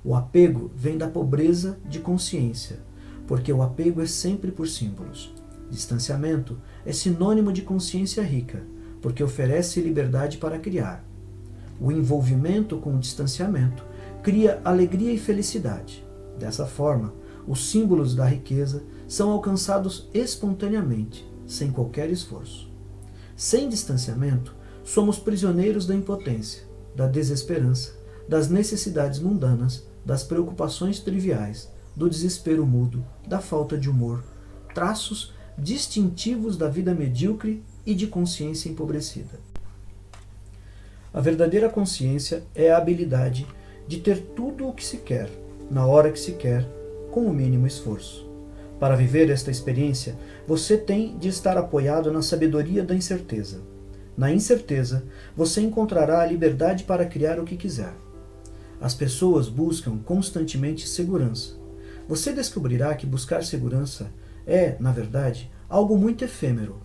O apego vem da pobreza de consciência, porque o apego é sempre por símbolos. Distanciamento é sinônimo de consciência rica, porque oferece liberdade para criar. O envolvimento com o distanciamento cria alegria e felicidade. Dessa forma, os símbolos da riqueza são alcançados espontaneamente, sem qualquer esforço. Sem distanciamento, somos prisioneiros da impotência, da desesperança, das necessidades mundanas, das preocupações triviais, do desespero mudo, da falta de humor, traços distintivos da vida medíocre e de consciência empobrecida. A verdadeira consciência é a habilidade de ter tudo o que se quer, na hora que se quer, com o mínimo esforço. Para viver esta experiência, você tem de estar apoiado na sabedoria da incerteza. Na incerteza, você encontrará a liberdade para criar o que quiser. As pessoas buscam constantemente segurança. Você descobrirá que buscar segurança é, na verdade, algo muito efêmero.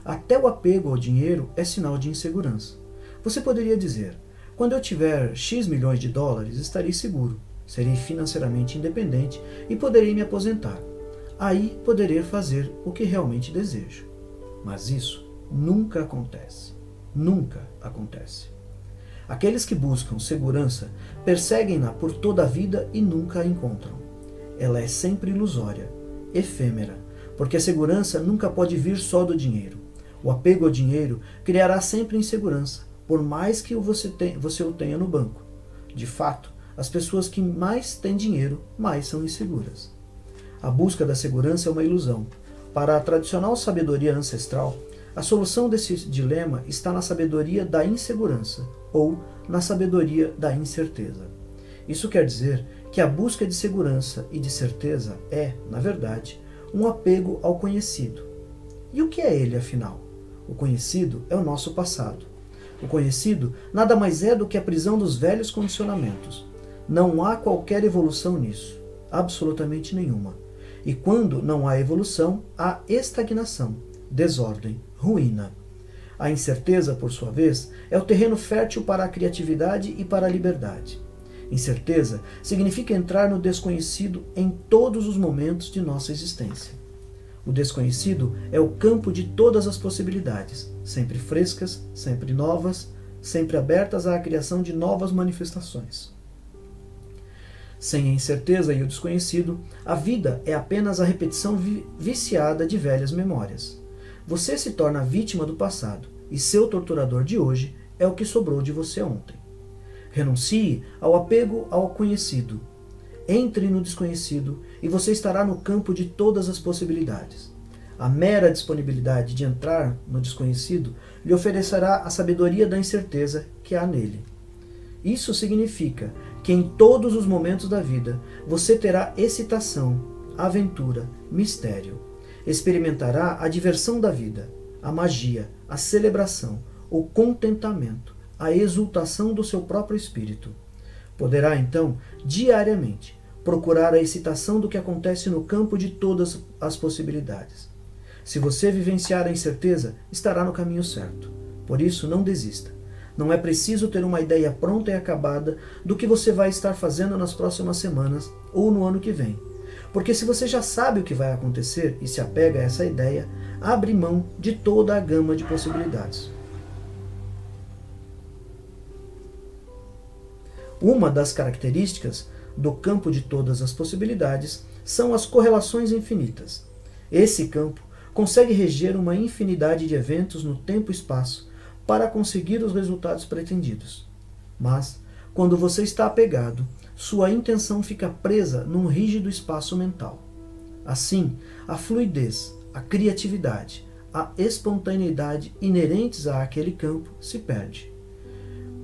Até o apego ao dinheiro é sinal de insegurança. Você poderia dizer: quando eu tiver X milhões de dólares, estarei seguro, serei financeiramente independente e poderei me aposentar. Aí poderei fazer o que realmente desejo. Mas isso nunca acontece. Nunca acontece. Aqueles que buscam segurança perseguem-na por toda a vida e nunca a encontram. Ela é sempre ilusória, efêmera, porque a segurança nunca pode vir só do dinheiro. O apego ao dinheiro criará sempre insegurança, por mais que você o tenha no banco. De fato, as pessoas que mais têm dinheiro, mais são inseguras. A busca da segurança é uma ilusão. Para a tradicional sabedoria ancestral, A solução desse dilema está na sabedoria da insegurança, ou na sabedoria da incerteza. Isso quer dizer que a busca de segurança e de certeza é, na verdade, um apego ao conhecido. E o que é ele, afinal? O conhecido é o nosso passado. O conhecido nada mais é do que a prisão dos velhos condicionamentos. Não há qualquer evolução nisso, absolutamente nenhuma. E quando não há evolução, há estagnação, desordem, ruína. A incerteza, por sua vez, é o terreno fértil para a criatividade e para a liberdade. Incerteza significa entrar no desconhecido em todos os momentos de nossa existência. O desconhecido é o campo de todas as possibilidades, sempre frescas, sempre novas, sempre abertas à criação de novas manifestações. Sem a incerteza e o desconhecido, a vida é apenas a repetição viciada de velhas memórias. Você se torna vítima do passado, e seu torturador de hoje é o que sobrou de você ontem. Renuncie ao apego ao conhecido. Entre no desconhecido e você estará no campo de todas as possibilidades. A mera disponibilidade de entrar no desconhecido lhe oferecerá a sabedoria da incerteza que há nele. Isso significa que em todos os momentos da vida você terá excitação, aventura, mistério. Experimentará a diversão da vida, a magia, a celebração, o contentamento, a exultação do seu próprio espírito. Poderá, então, diariamente, procurar a excitação do que acontece no campo de todas as possibilidades. Se você vivenciar a incerteza, estará no caminho certo. Por isso, não desista. Não é preciso ter uma ideia pronta e acabada do que você vai estar fazendo nas próximas semanas ou no ano que vem. Porque se você já sabe o que vai acontecer e se apega a essa ideia, abre mão de toda a gama de possibilidades. Uma das características do campo de todas as possibilidades são as correlações infinitas. Esse campo consegue reger uma infinidade de eventos no tempo e espaço para conseguir os resultados pretendidos. Mas, quando você está apegado, sua intenção fica presa num rígido espaço mental. Assim, a fluidez, a criatividade, a espontaneidade inerentes àquele campo se perde.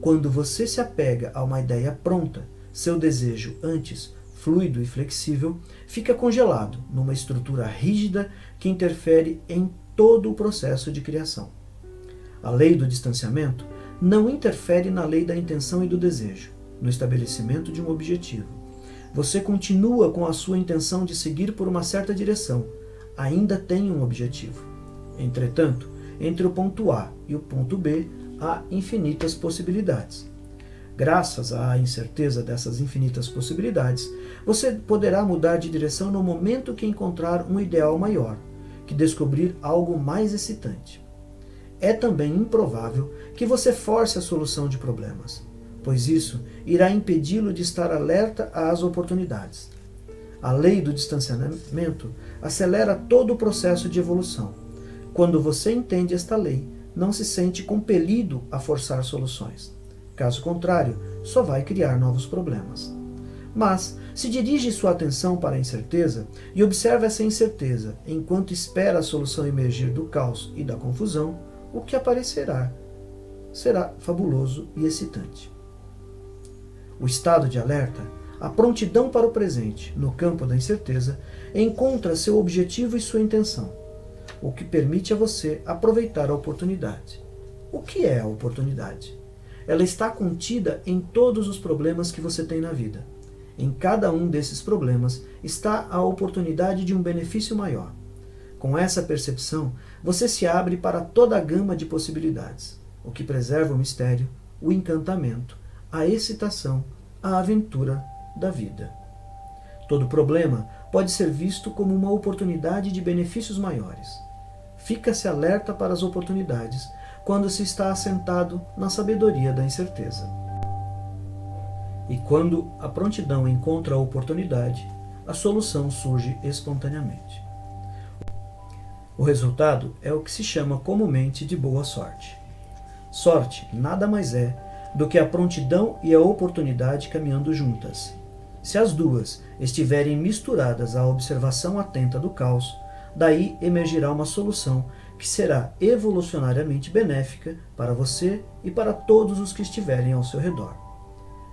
Quando você se apega a uma ideia pronta, seu desejo antes fluido e flexível fica congelado numa estrutura rígida que interfere em todo o processo de criação. A lei do distanciamento não interfere na lei da intenção e do desejo, no estabelecimento de um objetivo. Você continua com a sua intenção de seguir por uma certa direção, ainda tem um objetivo. Entretanto, entre o ponto A e o ponto B, há infinitas possibilidades. Graças à incerteza dessas infinitas possibilidades, você poderá mudar de direção no momento que encontrar um ideal maior, que descobrir algo mais excitante. É também improvável que você force a solução de problemas, pois isso irá impedi-lo de estar alerta às oportunidades. A lei do distanciamento acelera todo o processo de evolução. Quando você entende esta lei, não se sente compelido a forçar soluções. Caso contrário, só vai criar novos problemas. Mas, se dirige sua atenção para a incerteza e observa essa incerteza enquanto espera a solução emergir do caos e da confusão, o que aparecerá será fabuloso e excitante. O estado de alerta, a prontidão para o presente no campo da incerteza, encontra seu objetivo e sua intenção, o que permite a você aproveitar a oportunidade. O que é a oportunidade? Ela está contida em todos os problemas que você tem na vida. Em cada um desses problemas está a oportunidade de um benefício maior. Com essa percepção, você se abre para toda a gama de possibilidades, o que preserva o mistério, o encantamento, a excitação, a aventura da vida. Todo problema pode ser visto como uma oportunidade de benefícios maiores. Fica-se alerta para as oportunidades quando se está assentado na sabedoria da incerteza. E quando a prontidão encontra a oportunidade, a solução surge espontaneamente. O resultado é o que se chama comumente de boa sorte. Sorte nada mais é do que a prontidão e a oportunidade caminhando juntas. Se as duas estiverem misturadas à observação atenta do caos, daí emergirá uma solução que será evolucionariamente benéfica para você e para todos os que estiverem ao seu redor.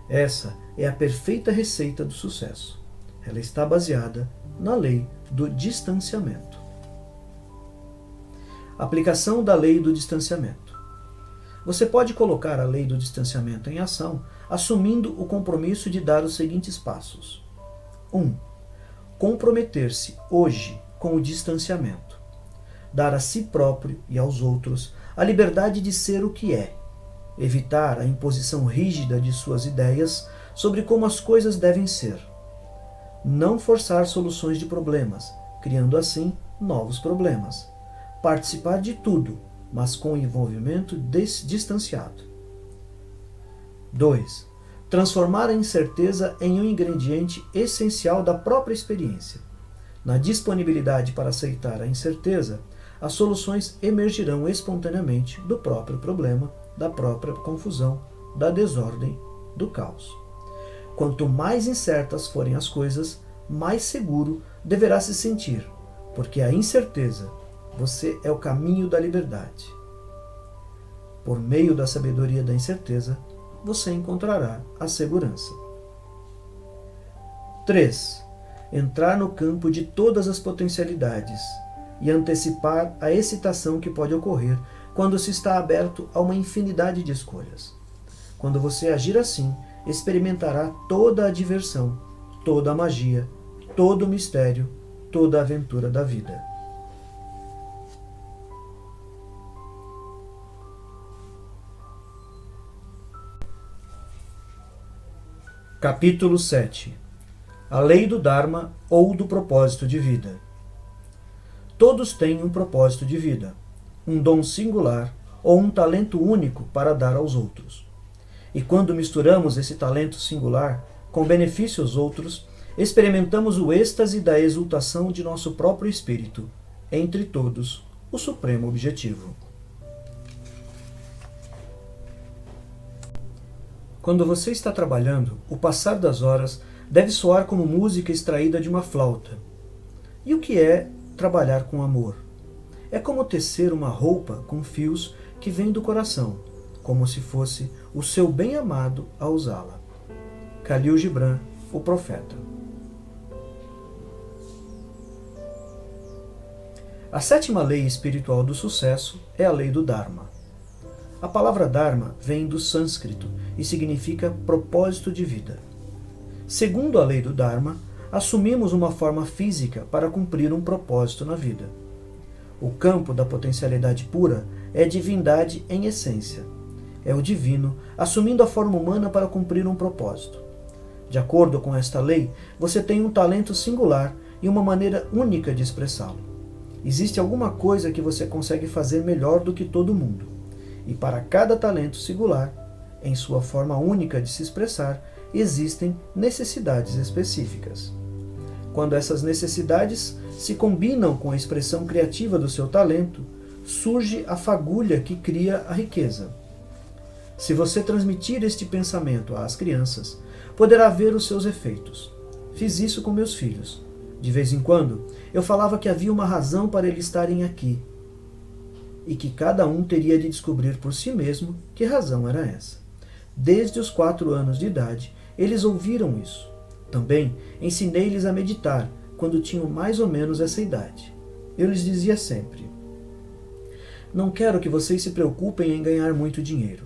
Essa é a perfeita receita do sucesso. Ela está baseada na lei do distanciamento. Aplicação da lei do distanciamento. Você pode colocar a lei do distanciamento em ação, assumindo o compromisso de dar os seguintes passos. 1. Comprometer-se hoje com o distanciamento. Dar a si próprio e aos outros a liberdade de ser o que é. Evitar a imposição rígida de suas ideias sobre como as coisas devem ser. Não forçar soluções de problemas, criando assim novos problemas. Participar de tudo, mas com envolvimento distanciado. 2. Transformar a incerteza em um ingrediente essencial da própria experiência. Na disponibilidade para aceitar a incerteza, as soluções emergirão espontaneamente do próprio problema, da própria confusão, da desordem, do caos. Quanto mais incertas forem as coisas, mais seguro deverá se sentir, porque a incerteza, você é o caminho da liberdade. Por meio da sabedoria da incerteza, você encontrará a segurança. 3. Entrar no campo de todas as potencialidades e antecipar a excitação que pode ocorrer quando se está aberto a uma infinidade de escolhas. Quando você agir assim, experimentará toda a diversão, toda a magia, todo o mistério, toda a aventura da vida. Capítulo 7. A lei do Dharma ou do propósito de vida. Todos têm um propósito de vida, um dom singular ou um talento único para dar aos outros. E quando misturamos esse talento singular com benefício aos outros, experimentamos o êxtase da exultação de nosso próprio espírito, entre todos, o supremo objetivo. Quando você está trabalhando, o passar das horas deve soar como música extraída de uma flauta. E o que é trabalhar com amor? É como tecer uma roupa com fios que vêm do coração, como se fosse o seu bem-amado a usá-la. Khalil Gibran, o profeta. A sétima lei espiritual do sucesso é a lei do Dharma. A palavra Dharma vem do sânscrito e significa propósito de vida. Segundo a lei do Dharma, assumimos uma forma física para cumprir um propósito na vida. O campo da potencialidade pura é divindade em essência. É o divino assumindo a forma humana para cumprir um propósito. De acordo com esta lei, você tem um talento singular e uma maneira única de expressá-lo. Existe alguma coisa que você consegue fazer melhor do que todo mundo. E para cada talento singular, em sua forma única de se expressar, existem necessidades específicas. Quando essas necessidades se combinam com a expressão criativa do seu talento, surge a fagulha que cria a riqueza. Se você transmitir este pensamento às crianças, poderá ver os seus efeitos. Fiz isso com meus filhos. De vez em quando, eu falava que havia uma razão para eles estarem aqui, e que cada um teria de descobrir por si mesmo que razão era essa. Desde os 4 anos de idade, eles ouviram isso. Também ensinei-lhes a meditar quando tinham mais ou menos essa idade. Eu lhes dizia sempre: não quero que vocês se preocupem em ganhar muito dinheiro.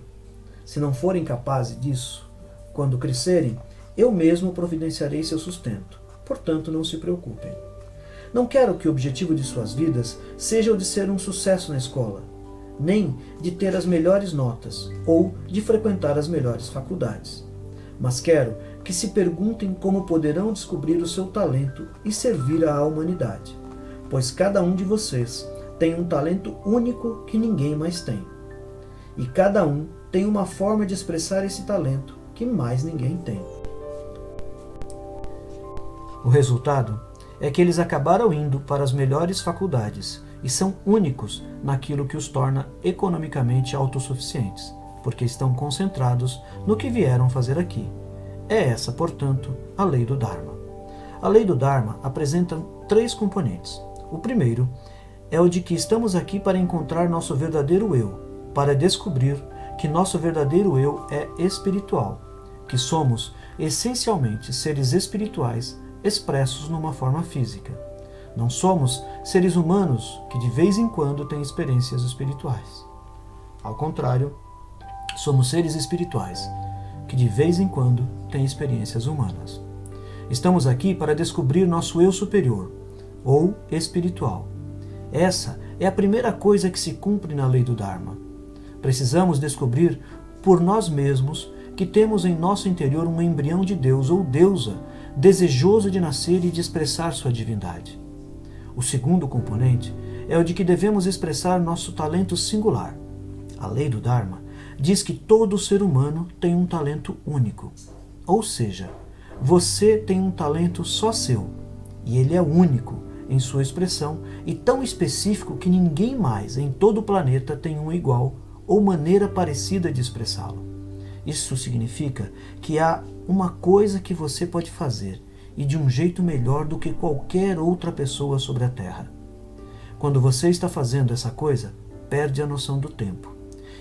Se não forem capazes disso, quando crescerem, eu mesmo providenciarei seu sustento. Portanto, não se preocupem. Não quero que o objetivo de suas vidas seja o de ser um sucesso na escola, nem de ter as melhores notas ou de frequentar as melhores faculdades. Mas quero que se perguntem como poderão descobrir o seu talento e servir à humanidade, pois cada um de vocês tem um talento único que ninguém mais tem. E cada um tem uma forma de expressar esse talento que mais ninguém tem. O resultado é que eles acabaram indo para as melhores faculdades e são únicos naquilo que os torna economicamente autossuficientes, porque estão concentrados no que vieram fazer aqui. É essa, portanto, a lei do Dharma. A lei do Dharma apresenta 3 componentes. O primeiro é o de que estamos aqui para encontrar nosso verdadeiro eu, para descobrir que nosso verdadeiro eu é espiritual, que somos essencialmente seres espirituais expressos numa forma física. Não somos seres humanos que de vez em quando têm experiências espirituais. Ao contrário, somos seres espirituais que de vez em quando têm experiências humanas. Estamos aqui para descobrir nosso eu superior, ou espiritual. Essa é a primeira coisa que se cumpre na lei do Dharma. Precisamos descobrir por nós mesmos que temos em nosso interior um embrião de Deus ou deusa, desejoso de nascer e de expressar sua divindade. O segundo componente é o de que devemos expressar nosso talento singular. A lei do Dharma diz que todo ser humano tem um talento único. Ou seja, você tem um talento só seu, e ele é único em sua expressão e tão específico que ninguém mais em todo o planeta tem um igual ou maneira parecida de expressá-lo. Isso significa que há uma coisa que você pode fazer e de um jeito melhor do que qualquer outra pessoa sobre a Terra. Quando você está fazendo essa coisa, perde a noção do tempo.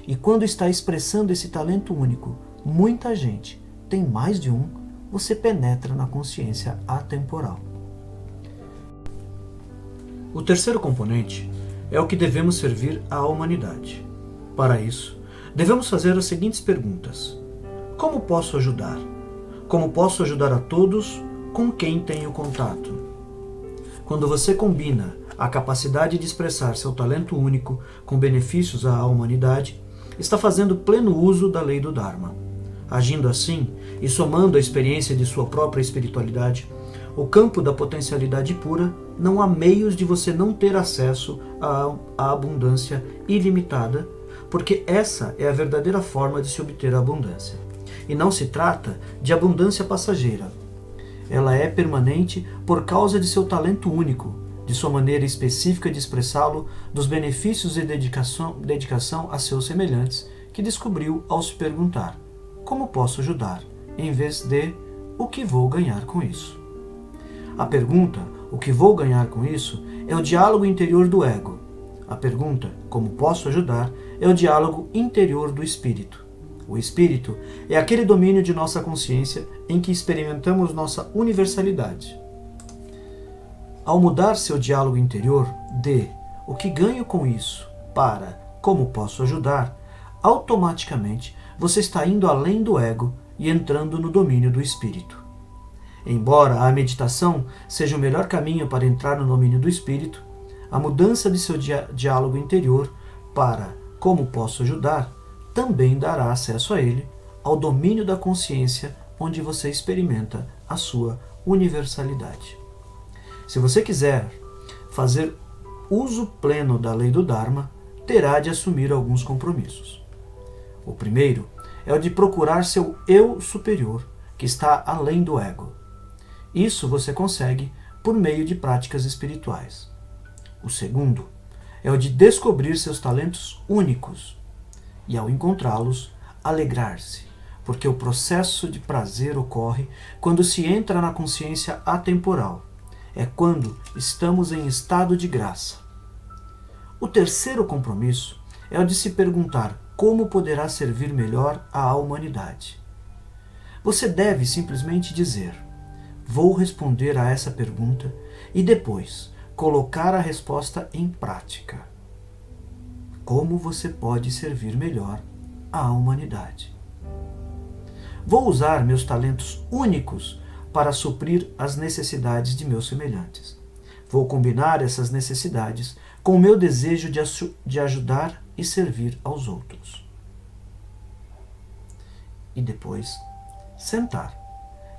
E quando está expressando esse talento único, muita gente tem mais de um, você penetra na consciência atemporal. O terceiro componente é o que devemos servir à humanidade. Para isso, devemos fazer as seguintes perguntas. Como posso ajudar? Como posso ajudar a todos com quem tenho contato? Quando você combina a capacidade de expressar seu talento único com benefícios à humanidade, está fazendo pleno uso da lei do Dharma. Agindo assim e somando a experiência de sua própria espiritualidade, o campo da potencialidade pura, não há meios de você não ter acesso à abundância ilimitada, porque essa é a verdadeira forma de se obter a abundância. E não se trata de abundância passageira. Ela é permanente por causa de seu talento único, de sua maneira específica de expressá-lo, dos benefícios e dedicação a seus semelhantes, que descobriu ao se perguntar: como posso ajudar? Em vez de: o que vou ganhar com isso? A pergunta: o que vou ganhar com isso? É o diálogo interior do ego. A pergunta: como posso ajudar? É o diálogo interior do espírito. O espírito é aquele domínio de nossa consciência em que experimentamos nossa universalidade. Ao mudar seu diálogo interior de o que ganho com isso para como posso ajudar, automaticamente você está indo além do ego e entrando no domínio do espírito. Embora a meditação seja o melhor caminho para entrar no domínio do espírito, a mudança de seu diálogo interior para como posso ajudar também dará acesso a ele, ao domínio da consciência onde você experimenta a sua universalidade. Se você quiser fazer uso pleno da lei do Dharma, terá de assumir alguns compromissos. O primeiro é o de procurar seu eu superior, que está além do ego. Isso você consegue por meio de práticas espirituais. O segundo é o de descobrir seus talentos únicos e, ao encontrá-los, alegrar-se, porque o processo de prazer ocorre quando se entra na consciência atemporal. É quando estamos em estado de graça. O terceiro compromisso é o de se perguntar como poderá servir melhor à humanidade. Você deve simplesmente dizer: vou responder a essa pergunta e depois colocar a resposta em prática. Como você pode servir melhor à humanidade? Vou usar meus talentos únicos para suprir as necessidades de meus semelhantes. Vou combinar essas necessidades com o meu desejo de ajudar e servir aos outros. E depois, sentar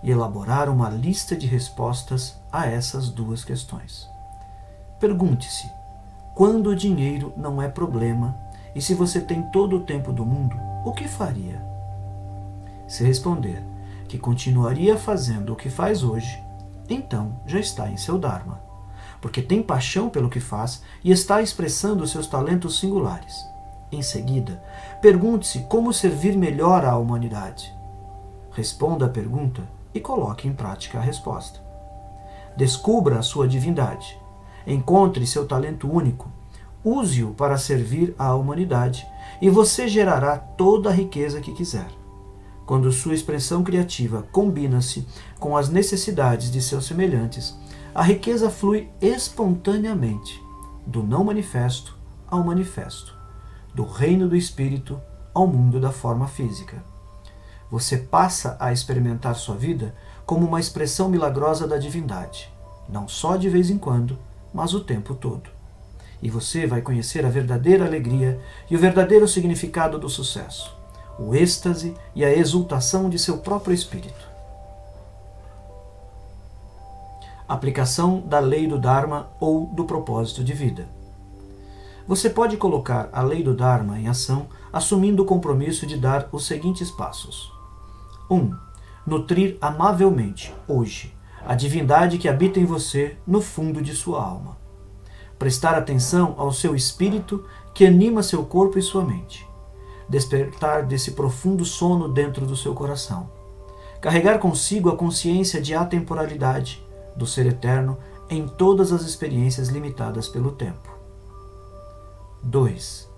e elaborar uma lista de respostas a essas duas questões. Pergunte-se: quando o dinheiro não é problema e se você tem todo o tempo do mundo, o que faria? Se responder que continuaria fazendo o que faz hoje, então já está em seu Dharma, porque tem paixão pelo que faz e está expressando seus talentos singulares. Em seguida, pergunte-se como servir melhor à humanidade. Responda a pergunta e coloque em prática a resposta. Descubra a sua divindade. Encontre seu talento único use-o para servir à humanidade e você gerará toda a riqueza que quiser. Quando sua expressão criativa combina-se com as necessidades de seus semelhantes, a riqueza flui espontaneamente, do não manifesto ao manifesto, do reino do espírito ao mundo da forma física. Você passa a experimentar sua vida como uma expressão milagrosa da divindade, não só de vez em quando, mas o tempo todo. E você vai conhecer a verdadeira alegria e o verdadeiro significado do sucesso, o êxtase e a exultação de seu próprio espírito. Aplicação da lei do Dharma ou do propósito de vida. Você pode colocar a lei do Dharma em ação assumindo o compromisso de dar os seguintes passos. 1. Nutrir amavelmente, hoje, a divindade que habita em você no fundo de sua alma. Prestar atenção ao seu espírito que anima seu corpo e sua mente. Despertar desse profundo sono dentro do seu coração. Carregar consigo a consciência de atemporalidade, do ser eterno, em todas as experiências limitadas pelo tempo. 2.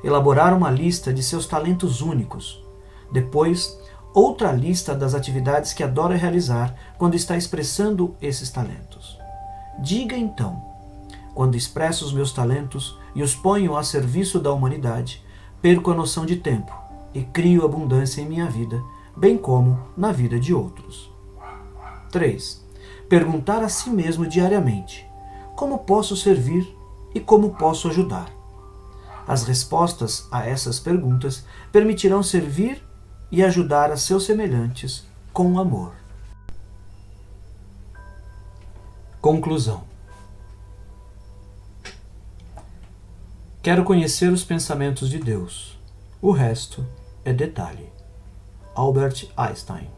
Elaborar uma lista de seus talentos únicos. Depois, outra lista das atividades que adora realizar quando está expressando esses talentos. Diga então: quando expresso os meus talentos e os ponho a serviço da humanidade, perco a noção de tempo e crio abundância em minha vida, bem como na vida de outros. 3. Perguntar a si mesmo diariamente: como posso servir e como posso ajudar? As respostas a essas perguntas permitirão servir e ajudar a seus semelhantes com amor. Conclusão. Quero conhecer os pensamentos de Deus. O resto é detalhe. Albert Einstein.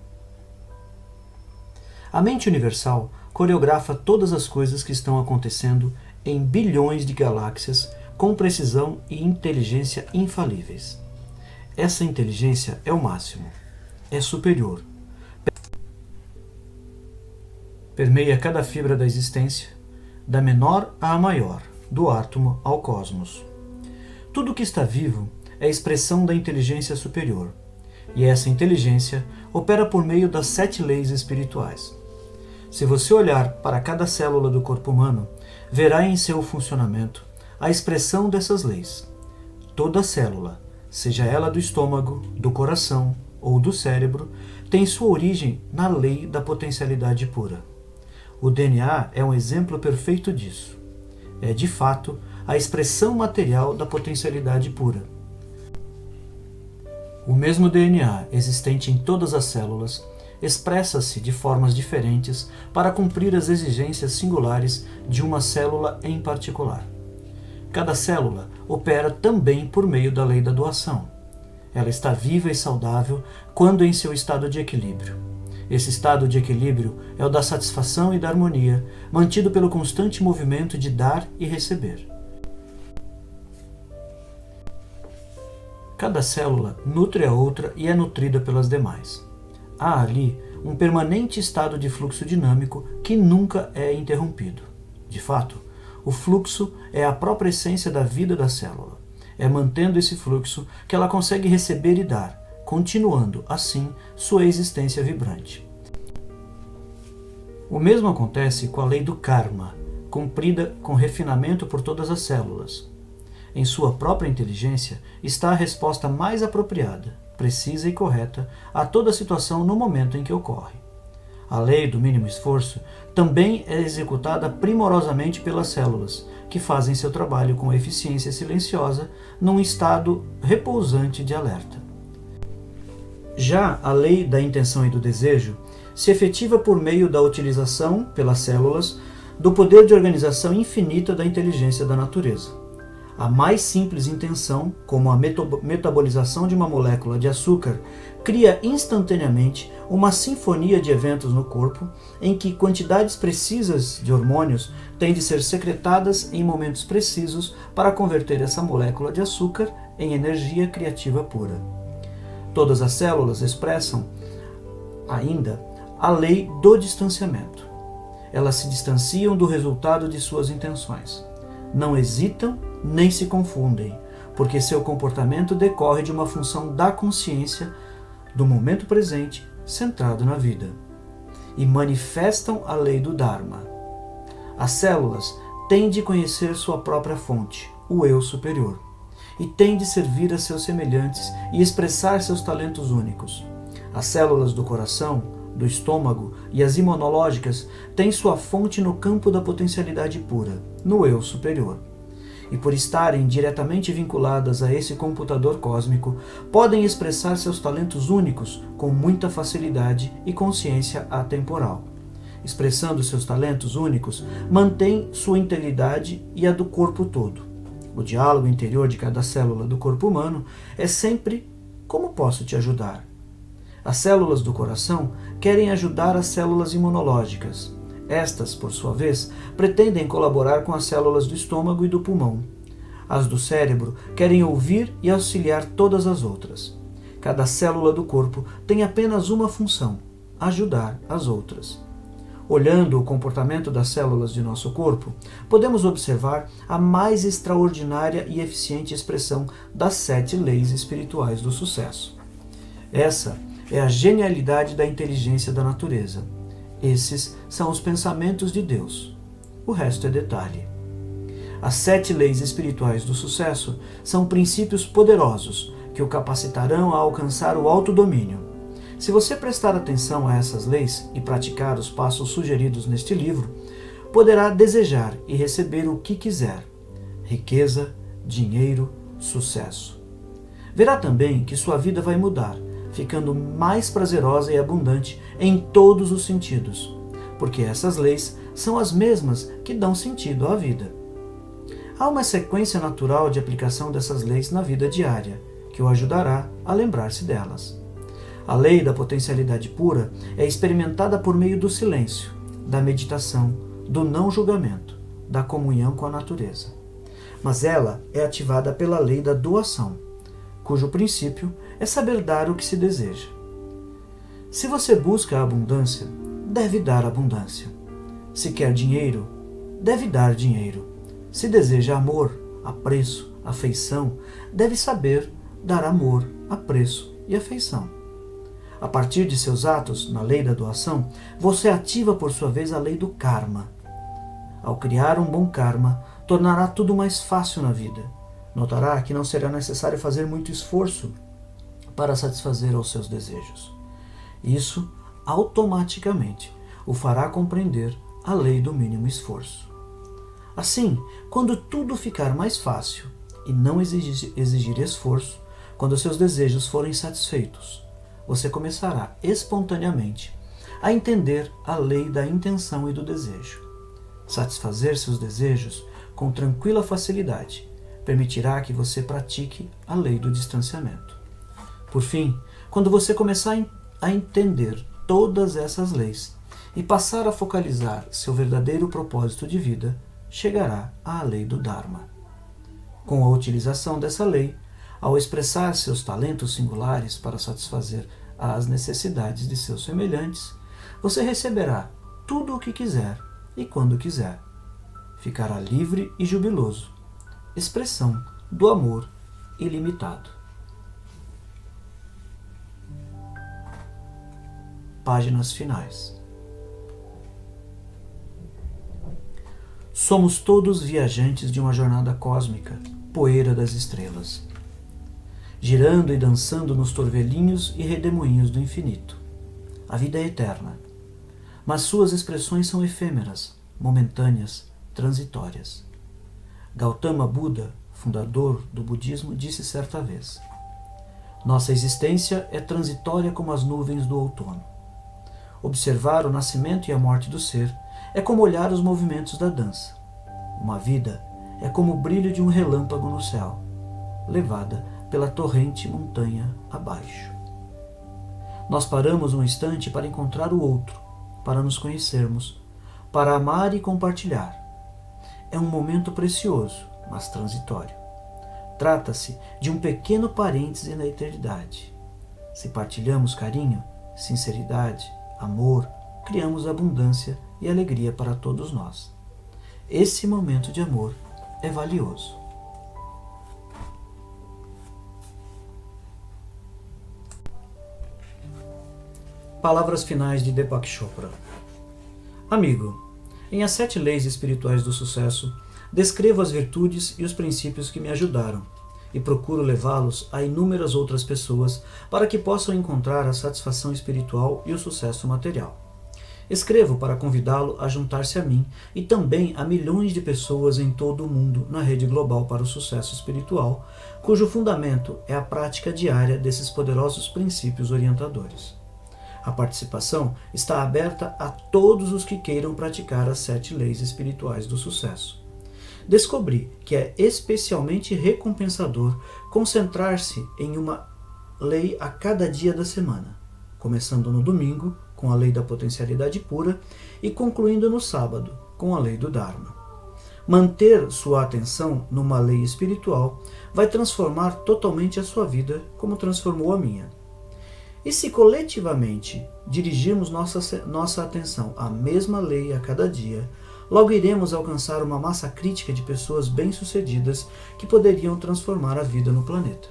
A mente universal coreografa todas as coisas que estão acontecendo em bilhões de galáxias com precisão e inteligência infalíveis. Essa inteligência é o máximo, é superior. Permeia cada fibra da existência, da menor à maior, do átomo ao cosmos. Tudo que está vivo é expressão da inteligência superior, e essa inteligência opera por meio das 7 leis espirituais. Se você olhar para cada célula do corpo humano, verá em seu funcionamento a expressão dessas leis. Toda célula, seja ela do estômago, do coração ou do cérebro, tem sua origem na lei da potencialidade pura. O DNA é um exemplo perfeito disso. É, de fato, a expressão material da potencialidade pura. O mesmo DNA existente em todas as células expressa-se de formas diferentes para cumprir as exigências singulares de uma célula em particular. Cada célula opera também por meio da lei da doação. Ela está viva e saudável quando em seu estado de equilíbrio. Esse estado de equilíbrio é o da satisfação e da harmonia, mantido pelo constante movimento de dar e receber. Cada célula nutre a outra e é nutrida pelas demais. Há ali um permanente estado de fluxo dinâmico que nunca é interrompido. De fato, o fluxo é a própria essência da vida da célula. É mantendo esse fluxo que ela consegue receber e dar, continuando, assim, sua existência vibrante. O mesmo acontece com a lei do karma, cumprida com refinamento por todas as células. Em sua própria inteligência está a resposta mais apropriada, precisa e correta a toda situação no momento em que ocorre. A lei do mínimo esforço também é executada primorosamente pelas células, que fazem seu trabalho com eficiência silenciosa num estado repousante de alerta. Já a lei da intenção e do desejo se efetiva por meio da utilização, pelas células, do poder de organização infinita da inteligência da natureza. A mais simples intenção, como a metabolização de uma molécula de açúcar, cria instantaneamente uma sinfonia de eventos no corpo em que quantidades precisas de hormônios têm de ser secretadas em momentos precisos para converter essa molécula de açúcar em energia criativa pura. Todas as células expressam ainda a lei do distanciamento. Elas se distanciam do resultado de suas intenções. Não hesitam nem se confundem, porque seu comportamento decorre de uma função da consciência do momento presente centrado na vida, e manifestam a lei do Dharma. As células têm de conhecer sua própria fonte, o eu superior, e têm de servir a seus semelhantes e expressar seus talentos únicos. As células do coração, do estômago e as imunológicas têm sua fonte no campo da potencialidade pura, no eu superior. E por estarem diretamente vinculadas a esse computador cósmico, podem expressar seus talentos únicos com muita facilidade e consciência atemporal. Expressando seus talentos únicos, mantém sua integridade e a do corpo todo. O diálogo interior de cada célula do corpo humano é sempre: como posso te ajudar? As células do coração querem ajudar as células imunológicas. Estas, por sua vez, pretendem colaborar com as células do estômago e do pulmão. As do cérebro querem ouvir e auxiliar todas as outras. Cada célula do corpo tem apenas uma função: ajudar as outras. Olhando o comportamento das células de nosso corpo, podemos observar a mais extraordinária e eficiente expressão das 7 leis espirituais do sucesso. Essa é a genialidade da inteligência da natureza. Esses são os pensamentos de Deus. O resto é detalhe. As 7 leis espirituais do sucesso são princípios poderosos que o capacitarão a alcançar o autodomínio. Se você prestar atenção a essas leis e praticar os passos sugeridos neste livro, poderá desejar e receber o que quiser: riqueza, dinheiro, sucesso. Verá também que sua vida vai mudar, ficando mais prazerosa e abundante em todos os sentidos, porque essas leis são as mesmas que dão sentido à vida. Há uma sequência natural de aplicação dessas leis na vida diária, que o ajudará a lembrar-se delas. A lei da potencialidade pura é experimentada por meio do silêncio, da meditação, do não julgamento, da comunhão com a natureza. Mas ela é ativada pela lei da doação, cujo princípio é saber dar o que se deseja. Se você busca a abundância, deve dar abundância. Se quer dinheiro, deve dar dinheiro. Se deseja amor, apreço, afeição, deve saber dar amor, apreço e afeição. A partir de seus atos, na lei da doação, você ativa por sua vez a lei do karma. Ao criar um bom karma, tornará tudo mais fácil na vida. Notará que não será necessário fazer muito esforço para satisfazer aos seus desejos. Isso, automaticamente, o fará compreender a lei do mínimo esforço. Assim, quando tudo ficar mais fácil e não exigir esforço, quando seus desejos forem satisfeitos, você começará espontaneamente a entender a lei da intenção e do desejo. Satisfazer seus desejos com tranquila facilidade permitirá que você pratique a lei do distanciamento. Por fim, quando você começar a entender todas essas leis e passar a focalizar seu verdadeiro propósito de vida, chegará à lei do Dharma. Com a utilização dessa lei, ao expressar seus talentos singulares para satisfazer as necessidades de seus semelhantes, você receberá tudo o que quiser e quando quiser. Ficará livre e jubiloso, expressão do amor ilimitado. Páginas finais. Somos todos viajantes de uma jornada cósmica, poeira das estrelas, girando e dançando nos torvelinhos e redemoinhos do infinito. A vida é eterna, mas suas expressões são efêmeras, momentâneas, transitórias. Gautama Buda, fundador do budismo, disse certa vez: nossa existência é transitória como as nuvens do outono. Observar o nascimento e a morte do ser é como olhar os movimentos da dança. Uma vida é como o brilho de um relâmpago no céu, levada pela torrente montanha abaixo. Nós paramos um instante para encontrar o outro, para nos conhecermos, para amar e compartilhar. É um momento precioso, mas transitório. Trata-se de um pequeno parêntese na eternidade. Se partilhamos carinho, sinceridade, amor, criamos abundância e alegria para todos nós. Esse momento de amor é valioso. Palavras finais de Deepak Chopra. Amigo, em As 7 Leis Espirituais do Sucesso, descrevo as virtudes e os princípios que me ajudaram e procuro levá-los a inúmeras outras pessoas para que possam encontrar a satisfação espiritual e o sucesso material. Escrevo para convidá-lo a juntar-se a mim e também a milhões de pessoas em todo o mundo na rede global para o sucesso espiritual, cujo fundamento é a prática diária desses poderosos princípios orientadores. A participação está aberta a todos os que queiram praticar as 7 leis espirituais do sucesso. Descobri que é especialmente recompensador concentrar-se em uma lei a cada dia da semana, começando no domingo, com a lei da potencialidade pura, e concluindo no sábado, com a lei do Dharma. Manter sua atenção numa lei espiritual vai transformar totalmente a sua vida, como transformou a minha. E se coletivamente dirigirmos nossa atenção à mesma lei a cada dia, logo iremos alcançar uma massa crítica de pessoas bem-sucedidas que poderiam transformar a vida no planeta.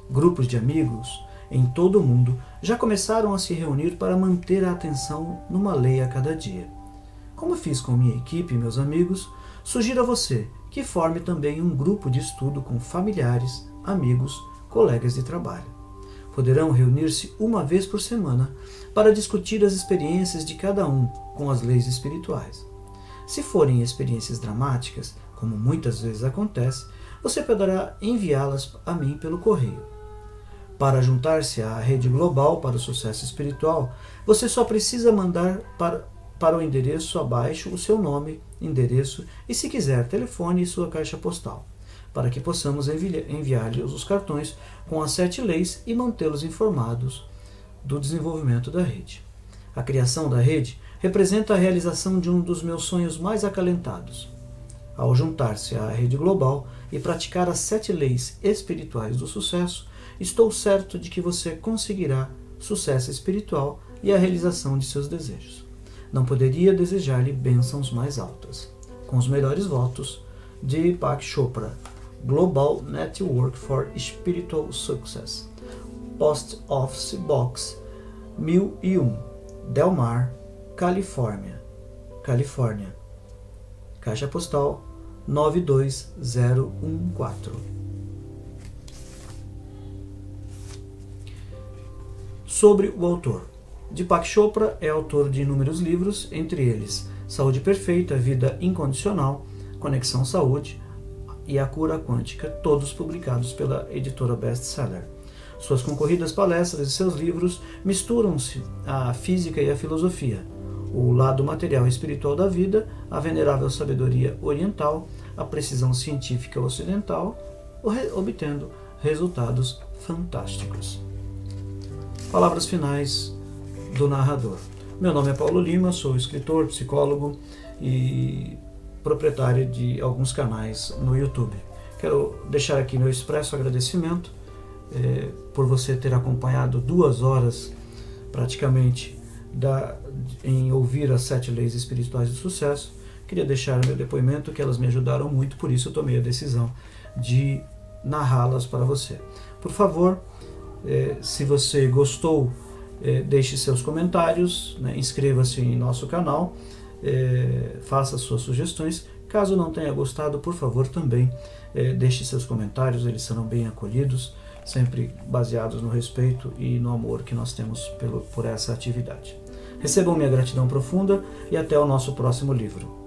Grupos de amigos em todo o mundo já começaram a se reunir para manter a atenção numa lei a cada dia. Como fiz com minha equipe e meus amigos, sugiro a você que forme também um grupo de estudo com familiares, amigos, colegas de trabalho. Poderão reunir-se uma vez por semana para discutir as experiências de cada um com as leis espirituais. Se forem experiências dramáticas, como muitas vezes acontece, você poderá enviá-las a mim pelo correio. Para juntar-se à rede global para o sucesso espiritual, você só precisa mandar para o endereço abaixo o seu nome, endereço e, se quiser, telefone e sua caixa postal, para que possamos enviar-lhes os cartões com as 7 leis e mantê-los informados do desenvolvimento da rede. A criação da rede representa a realização de um dos meus sonhos mais acalentados. Ao juntar-se à rede global e praticar as 7 leis espirituais do sucesso, estou certo de que você conseguirá sucesso espiritual e a realização de seus desejos. Não poderia desejar-lhe bênçãos mais altas. Com os melhores votos, Deepak Chopra, Global Network for Spiritual Success, Post Office Box 1001, Del Mar, Califórnia. Caixa postal 92014. Sobre o autor. Deepak Chopra é autor de inúmeros livros, entre eles Saúde Perfeita, Vida Incondicional, Conexão Saúde e A Cura Quântica, todos publicados pela editora Bestseller. Suas concorridas palestras e seus livros misturam-se à física e à filosofia, o lado material e espiritual da vida, a venerável sabedoria oriental, a precisão científica ocidental, obtendo resultados fantásticos. Palavras finais do narrador. Meu nome é Paulo Lima, sou escritor, psicólogo e proprietário de alguns canais no YouTube. Quero deixar aqui meu expresso agradecimento por você ter acompanhado 2 horas praticamente em ouvir as 7 leis espirituais do sucesso. Queria deixar meu depoimento que elas me ajudaram muito, por isso eu tomei a decisão de narrá-las para você. Por favor, se você gostou, deixe seus comentários, inscreva-se em nosso canal, faça suas sugestões. Caso não tenha gostado, por favor, também deixe seus comentários, eles serão bem acolhidos, sempre baseados no respeito e no amor que nós temos por essa atividade. Recebam minha gratidão profunda e até o nosso próximo livro.